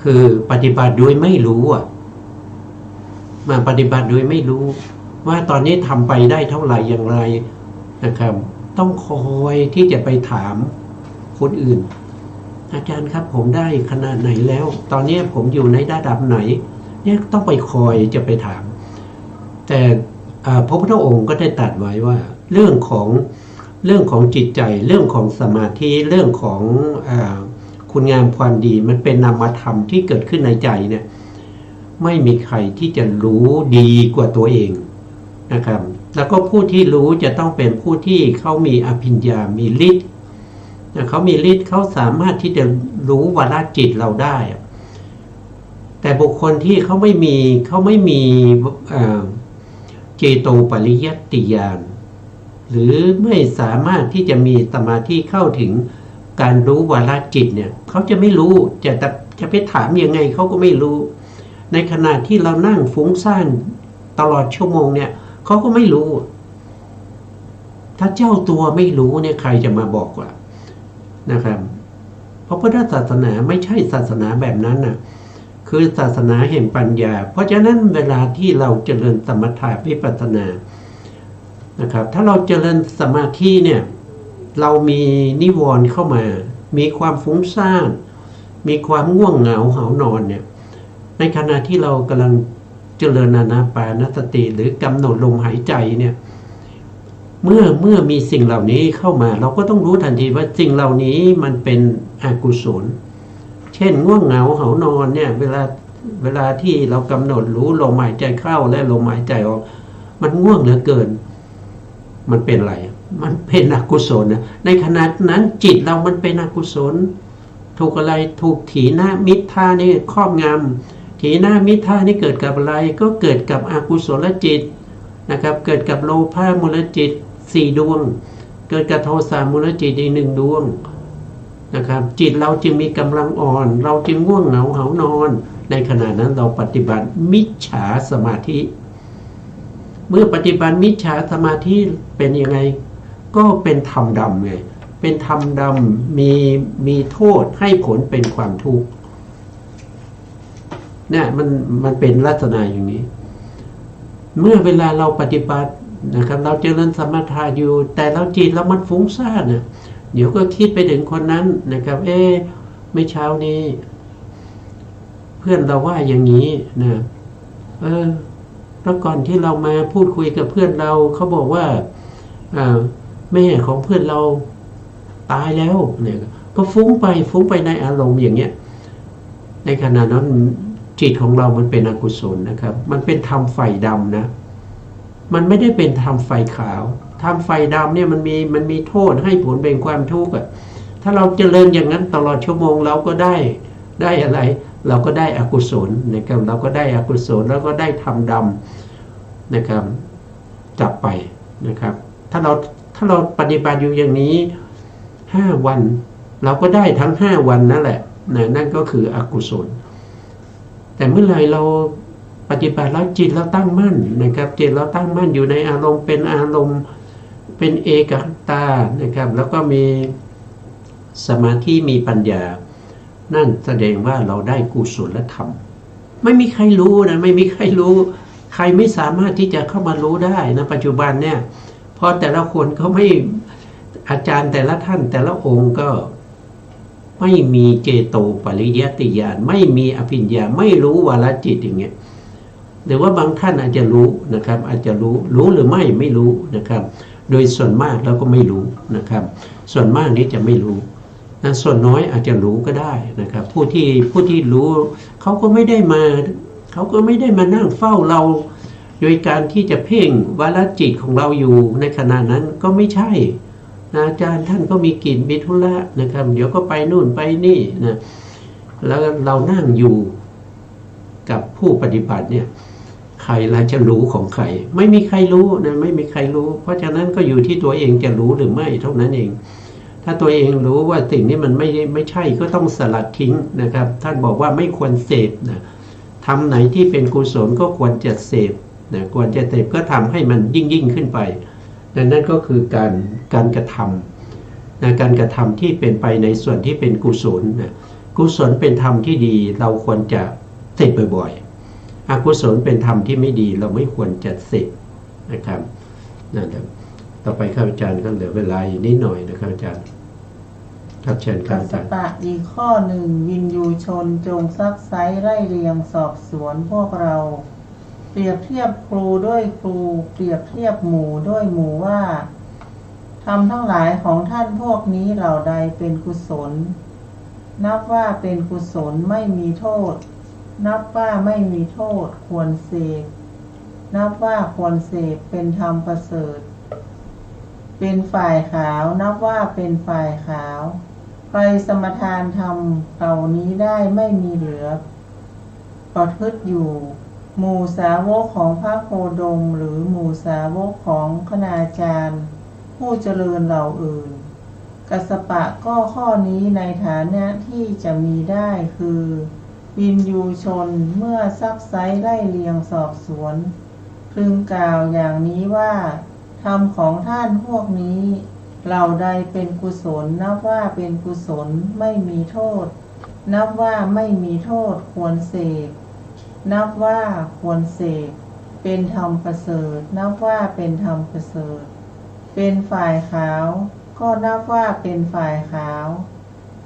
คือปฏิบัติโดยไม่รู้มาปฏิบัติโดยไม่รู้ว่าตอนนี้ทำไปได้เท่าไหร่อย่างไรนะครับต้องคอยที่จะไปถามคนอื่นอาจารย์ครับผมได้ขนาดไหนแล้วตอนนี้ผมอยู่ในระดับไหนเนี่ยต้องไปคอยจะไปถามแต่พระพุทธองค์ก็ได้ตรัสไว้ว่าเรื่องของจิตใจเรื่องของสมาธิเรื่องของคุณงามความดีมันเป็นนามธรรมที่เกิดขึ้นในใจเนี่ยไม่มีใครที่จะรู้ดีกว่าตัวเองนะครับแล้วก็ผู้ที่รู้จะต้องเป็นผู้ที่เขามีอภิญญามีฤทธิ์เขามีฤทธิ์เขาสามารถที่จะรู้วาระจิตเราได้แต่บุคคลที่เขาไม่มีเจโตปริยัตติญาณหรือไม่สามารถที่จะมีสมาธิเข้าถึงการรู้วาระจิตเนี่ยเขาจะไม่รู้จะไปถามยังไงเขาก็ไม่รู้ในขณะที่เรานั่งฟุ้งซ่านตลอดชั่วโมงเนี่ย เขาก็ไม่รู้ ถ้าเจ้าตัวไม่รู้เนี่ยใครจะมาบอกล่ะนะครับเพราะพุทธศาสนาไม่ใช่ศาสนาแบบนั้นน่ะคือศาสนาแห่งปัญญาเพราะฉะนั้นเวลาที่เราเจริญสมถะวิปัสสนานะครับถ้าเราเจริญสมาธิเนี่ยเรามีนิวรณ์เข้ามามีความฟุ้งซ่านมีความง่วงเหงาหานอนเนี่ยในขณะที่เรากำลังเจริญอานาปานสติหรือกำหนดลมหายใจเนี่ยเมื่อมีสิ่งเหล่านี้เข้ามาเราก็ต้องรู้ทันทีว่าสิ่งเหล่านี้มันเป็นอกุศลเช่นง่วงเหงาหานอนเนี่ยเวลาที่เรากำหนดรู้ลมหายใจเข้าและลมหายใจออกมันง่วงเหลือเกินมันเป็นอะไรมันเป็นอกุศลนะในขณะนั้นจิตเรามันเป็นอกุศลถูกอะไรถูกถีนมิทธานี่ครอบงำถีนมิทธานี่เกิดกับอะไรก็เกิดกับอกุศลจิตนะครับเกิดกับโลภะมูลจิต4ดวงเกิดกับโทสะมูลจิตอีก1ดวงนะครับจิตเราจึงมีกำลังอ่อนเราจึงง่วงเหงาหานอนในขณะนั้นเราปฏิบัติมิจฉาสมาธิเมื่อปฏิบัติมิจฉาสมาธิเป็นยังไงก็เป็นธรรมดำไงเป็นธรรมดำมีโทษให้ผลเป็นความทุกข์เนี่ยมันเป็นลักษณะอย่างนี้เมื่อเวลาเราปฏิบัตินะครับเราเจริญสมถะอยู่แต่เราจิตเรามันฟุ้งซ่านเนี่ยเดี๋ยวก็คิดไปถึงคนนั้นนะครับไม่เช้านี้เพื่อนเราว่าอย่างนี้นะแล้วก่อนที่เรามาพูดคุยกับเพื่อนเราเขาบอกว่าแม่ของเพื่อนเราตายแล้วเนี่ยก็ฟุ้งไปในอารมณ์อย่างเงี้ยในขณะนั้นจิตของเรามันเป็นอกุศลนะครับมันเป็นธรรมไฟดำนะมันไม่ได้เป็นธรรมไฟขาวธรรมไฟดำเนี่ยมันมีโทษให้ผลเป็นความทุกข์อ่ะถ้าเราเจริญอย่างนั้นตลอดชั่วโมงเราก็ได้อะไรเราก็ได้อกุศลนะครับเราก็ได้อกุศลแล้วก็ได้ธรรมดำนะครับจับไปนะครับถ้าเราปฏิบัติอยู่อย่างนี้5 วันเราก็ได้ทั้ง5 วันนั่นแหละนั่นก็คืออกุศลแต่เมื่อไหร่เราปฏิบัติแล้วจิตเราตั้งมั่นนะครับจิตเราตั้งมั่นอยู่ในอารมณ์เป็นอารมณ์เป็นเอกคตานะครับแล้วก็มีสมาธิมีปัญญานั่นแสดงว่าเราได้กุศลธรรมไม่มีใครรู้นะไม่มีใครรู้ใครไม่สามารถที่จะเข้ามารู้ได้นะปัจจุบันเนี่ยเพราะแต่ละคนเขาไม่อาจารย์แต่ละท่านแต่ละองค์ก็ไม่มีเจโตปริยัติญาณไม่มีอภิญญาไม่รู้วาลจิตอย่างเงี้ยหรือว่าบางท่านอาจจะรู้นะครับอาจจะรู้หรือไม่รู้นะครับโดยส่วนมากเราก็ไม่รู้นะครับส่วนมากนี้จะไม่รู้นะส่วนน้อยอาจจะรู้ก็ได้นะครับผู้ที่รู้เขาก็ไม่ได้มานั่งเฝ้าเราโดยการที่จะเพ่งวาลจิตของเราอยู่ในขณะนั้นก็ไม่ใช่นะอาจารย์ท่านก็มีกิจมีธุระนะครับเดี๋ยวก็ไปนู่นไปนี่นะแล้วเรานั่งอยู่กับผู้ปฏิบัติเนี่ยใครล่ะจะรู้ของใครไม่มีใครรู้นะไม่มีใครรู้เพราะฉะนั้นก็อยู่ที่ตัวเองจะรู้หรือไม่เท่านั้นเองถ้าตัวเองรู้ว่าสิ่งนี้มันไม่ใช่ก็ต้องสลัดทิ้งนะครับท่านบอกว่าไม่ควรเสพนะทำไหนที่เป็นกุศลก็ควรจะเสพนะควรจะเสพก็ทำให้มันยิ่งขึ้นไปนั่นก็คือการกระทำนะการกระทำที่เป็นไปในส่วนที่เป็นกุศลนะกุศลเป็นธรรมที่ดีเราควรจะเสพบ่อยๆอกุศลเป็นธรรมที่ไม่ดีเราไม่ควรจะเสพนะครับนั่นแหละต่อไปข้าพเจ้าก็เหลือเวลาอีกนิดหน่อยนะครับอาจารย์ครับเชิญครับอาจารย์อีกข้อหนึ่งวินยูชนจงซักไซไล่เรียงสอบสวนพวกเราเปรียบเทียบครูด้วยครูเปรียบเทียบหมู่ด้วยหมู่ว่าทำทั้งหลายของท่านพวกนี้เหล่าใดเป็นกุศลนับว่าเป็นกุศลไม่มีโทษนับว่าไม่มีโทษควรเสพนับว่าควรเสพเป็นธรรมประเสริฐเป็นฝ่ายขาวนับว่าเป็นฝ่ายขาวใครสมทานธรรมเหล่านี้ได้ไม่มีเหลือประพฤติอยู่หมู่สาวกของพระโคดมหรือหมู่สาวกของคณาจารย์ผู้เจริญเหล่าอื่นกัสสปะก็ข้อนี้ในฐานะที่จะมีได้คือวินยูชนเมื่อซักไซไล่เลียงสอบสวน พึงกล่าวอย่างนี้ว่าธรรมของท่านพวกนี้เหล่าใดเป็นกุศลนับว่าเป็นกุศลไม่มีโทษนับว่าไม่มีโทษควรเสพนับว่าควรเสพเป็นธรรมประเสริฐนับว่าเป็นธรรมประเสริฐเป็นฝ่ายขาวก็นับว่าเป็นฝ่ายขาว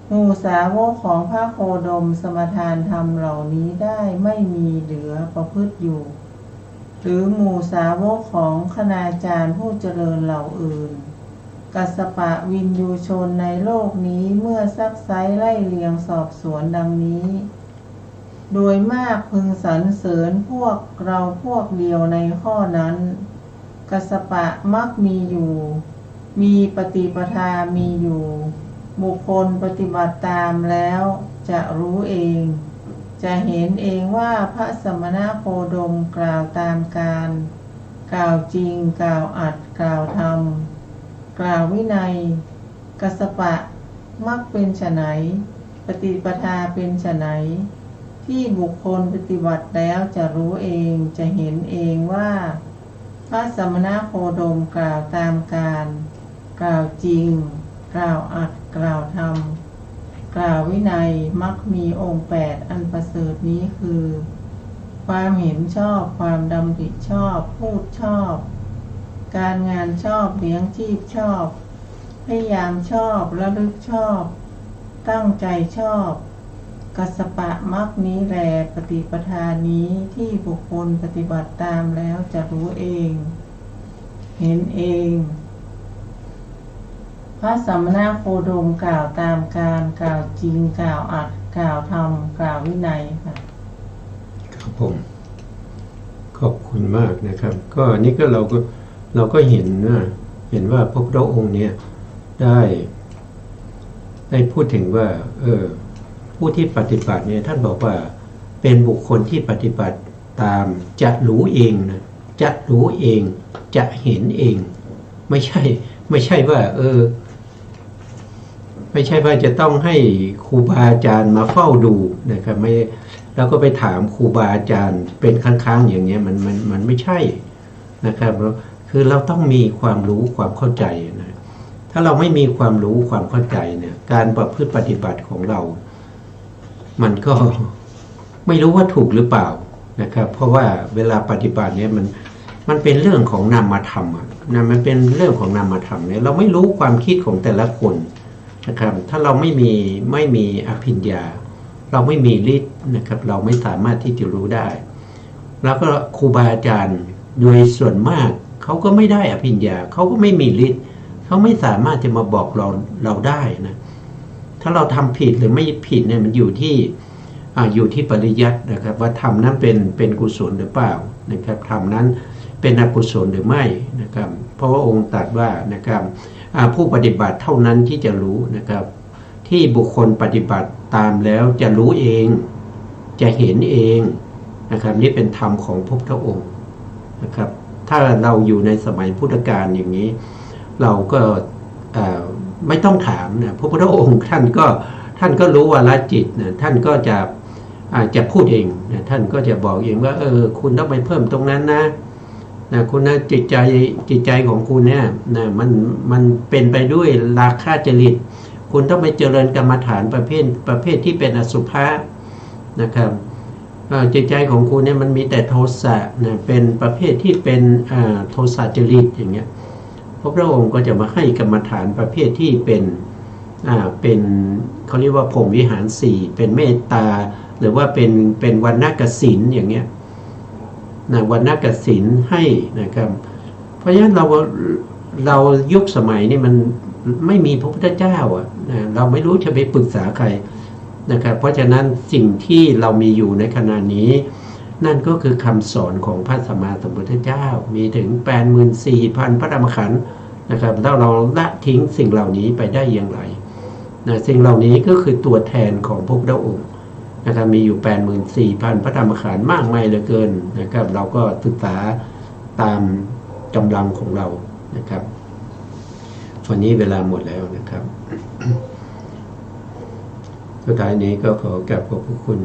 หมู่สาวกของพระโคดมสมทานธรรมเหล่านี้ได้ไม่มีเหลือประพฤติอยู่หรือหมู่สาวกของคณาจารย์ผู้เจริญเหล่าอื่นกัสสปะวินยูชนในโลกนี้เมื่อซักไซไล่เลียงสอบสวนดังนี้โดยมากพึงสรรเสริญพวกเราพวกเดียวในข้อนั้นกัสสปะมักมีอยู่มีปฏิปทามีอยู่บุคคลปฏิบัติตามแล้วจะรู้เองจะเห็นเองว่าพระสมณโคดมกล่าวตามการกล่าวจริงกล่าวอัดกล่าวธรรมกล่าววินัยกัสสปะมักเป็นไฉนปฏิปทาเป็นไฉนที่บุคคลปฏิบัติแล้วจะรู้เองจะเห็นเองว่าพระสมณโคดมกล่าวตามการกล่าวจริงกล่าวอัดกล่าวธรรมกล่าววินัยมักมีองค์8อันประเสริฐนี้คือความเห็นชอบความดำริชอบพูดชอบการงานชอบเลี้ยงชีพชอบพยายามชอบระลึกชอบตั้งใจชอบกัสสปะมักนี้แลปฏิปทานี้ที่บุคคลปฏิบัติตามแล้วจะรู้เองเห็นเองพระสมณโคดมกล่าวตามการกล่าวจริงกล่าวอัดกล่าวธรรมกล่าววินัยค่ะครับผมขอบคุณมากนะครับก็นี่ก็เราก็เห็นว่าพระพุทธองค์เนี่ยได้พูดถึงว่าผู้ที่ปฏิบัติเนี่ยท่านบอกว่าเป็นบุคคลที่ปฏิบัติตามจะรู้เองนะจะรู้เองจะเห็นเองไม่ใช่ว่าไม่ใช่ว่าจะต้องให้ครูบาอาจารย์มาเฝ้าดูนะครับไม่แล้วก็ไปถามครูบาอาจารย์เป็นครั้งๆอย่างเงี้ยมันไม่ใช่นะครับคือเราต้องมีความรู้ความเข้าใจนะถ้าเราไม่มีความรู้ความเข้าใจเนี่ยการประพฤติปฏิบัติของเรามันก็ไม่รู้ว่าถูกหรือเปล่านะครับเพราะว่าเวลาปฏิบัติเนี่ยมันเป็นเรื่องของนามธรรมนะมันเป็นเรื่องของนามธรรมเนี่ยเราไม่รู้ความคิดของแต่ละคนนะครับถ้าเราไม่มีอภิญญาเราไม่มีฤทธิ์นะครับเราไม่สามารถที่จะรู้ได้แล้วก็ครูบาอาจารย์โดยส่วนมากเขาก็ไม่ได้อภิญญาเขาก็ไม่มีฤทธิ์เขาไม่สามารถจะมาบอกเราได้นะถ้าเราทำผิดหรือไม่ผิดเนี่ยมันอยู่ที่ปริยัตินะครับว่าทำนั้นเป็นกุศลหรือเปล่านะครับทำนั้นเป็นอกุศลหรือไม่นะครับเพราะว่าองค์ตรัสว่านะครับผู้ปฏิบัติเท่านั้นที่จะรู้นะครับที่บุคคลปฏิบัติตามแล้วจะรู้เองจะเห็นเองนะครับนี่เป็นธรรมของพระพุทธองค์นะครับถ้าเราอยู่ในสมัยพุทธกาลอย่างนี้เราก็ไม่ต้องถามนะพระพุทธองค์ท่านก็รู้วาระจิตนะท่านก็จะพูดเองนะท่านก็จะบอกเองว่าคุณต้องไปเพิ่มตรงนั้นนะคุณนะจิตใจของคุณเนี่ยนะมันเป็นไปด้วยราคะจริตคุณต้องไปเจริญกรรมฐานประเภทที่เป็นอสุภะนะครับจิตใจของคุณเนี่ยมันมีแต่โทสะนะเป็นประเภทที่เป็นโทสะจริตอย่างเงี้ยพระองค์ก็จะมาให้กรรมฐานประเภทที่เป็นเขาเรียกว่าพรหมวิหาร4เป็นเมตตาหรือว่าเป็นวรรณกสิณอย่างเงี้ยนะวรรณกสิณให้นะครับเพราะฉะนั้นเรายุคสมัยนี่มันไม่มีพระพุทธเจ้านะเราไม่รู้จะไปปรึกษาใครนะครับเพราะฉะนั้นสิ่งที่เรามีอยู่ในขณะนี้นั่นก็คือคำสอนของพระสัมมาสัมพุทธเจ้ามีถึง 84,000 พระธรรมขันธ์นะครับแล้วเราละทิ้งสิ่งเหล่านี้ไปได้อย่างไรนะสิ่งเหล่านี้ก็คือตัวแทนของพระพุทธองค์นะครับมีอยู่ 84,000 พระธรรมขันธ์มากมายเหลือเกินนะครับเราก็ศึกษาตามกำลังของเรานะครับวันนี้เวลาหมดแล้วนะครับ สุดท้ายนี้ก็ขอกราบขอบพระคุณ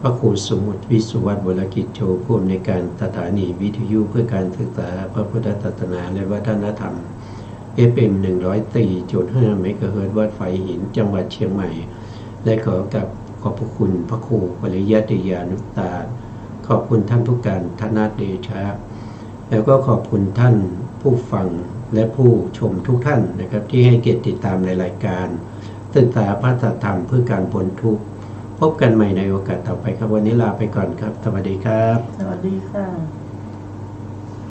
พระครูสมุทรวิสุวัฒน์วรกิจโชผู้อำนวยการสถานีวิทยุเพื่อการศึกษาพระพุทธศาสนาและวัฒนธรรม FM 104.5 เมกะเฮิรตซ์วัดไฟหินจังหวัดเชียงใหม่และขอบพระคุณพระครูปริยัติยานุตาขอบคุณท่านผู้การธนเดชะแล้วก็ขอบคุณท่านผู้ฟังและผู้ชมทุกท่านนะครับที่ให้เกียรติติดตามในรายการศึกษาพระธรรมเพื่อการพ้นทุกข์พบกันใหม่ในโอกาสต่อไปครับวันนี้ลาไปก่อนครับสวัสดีครับสวัสดีค่ะ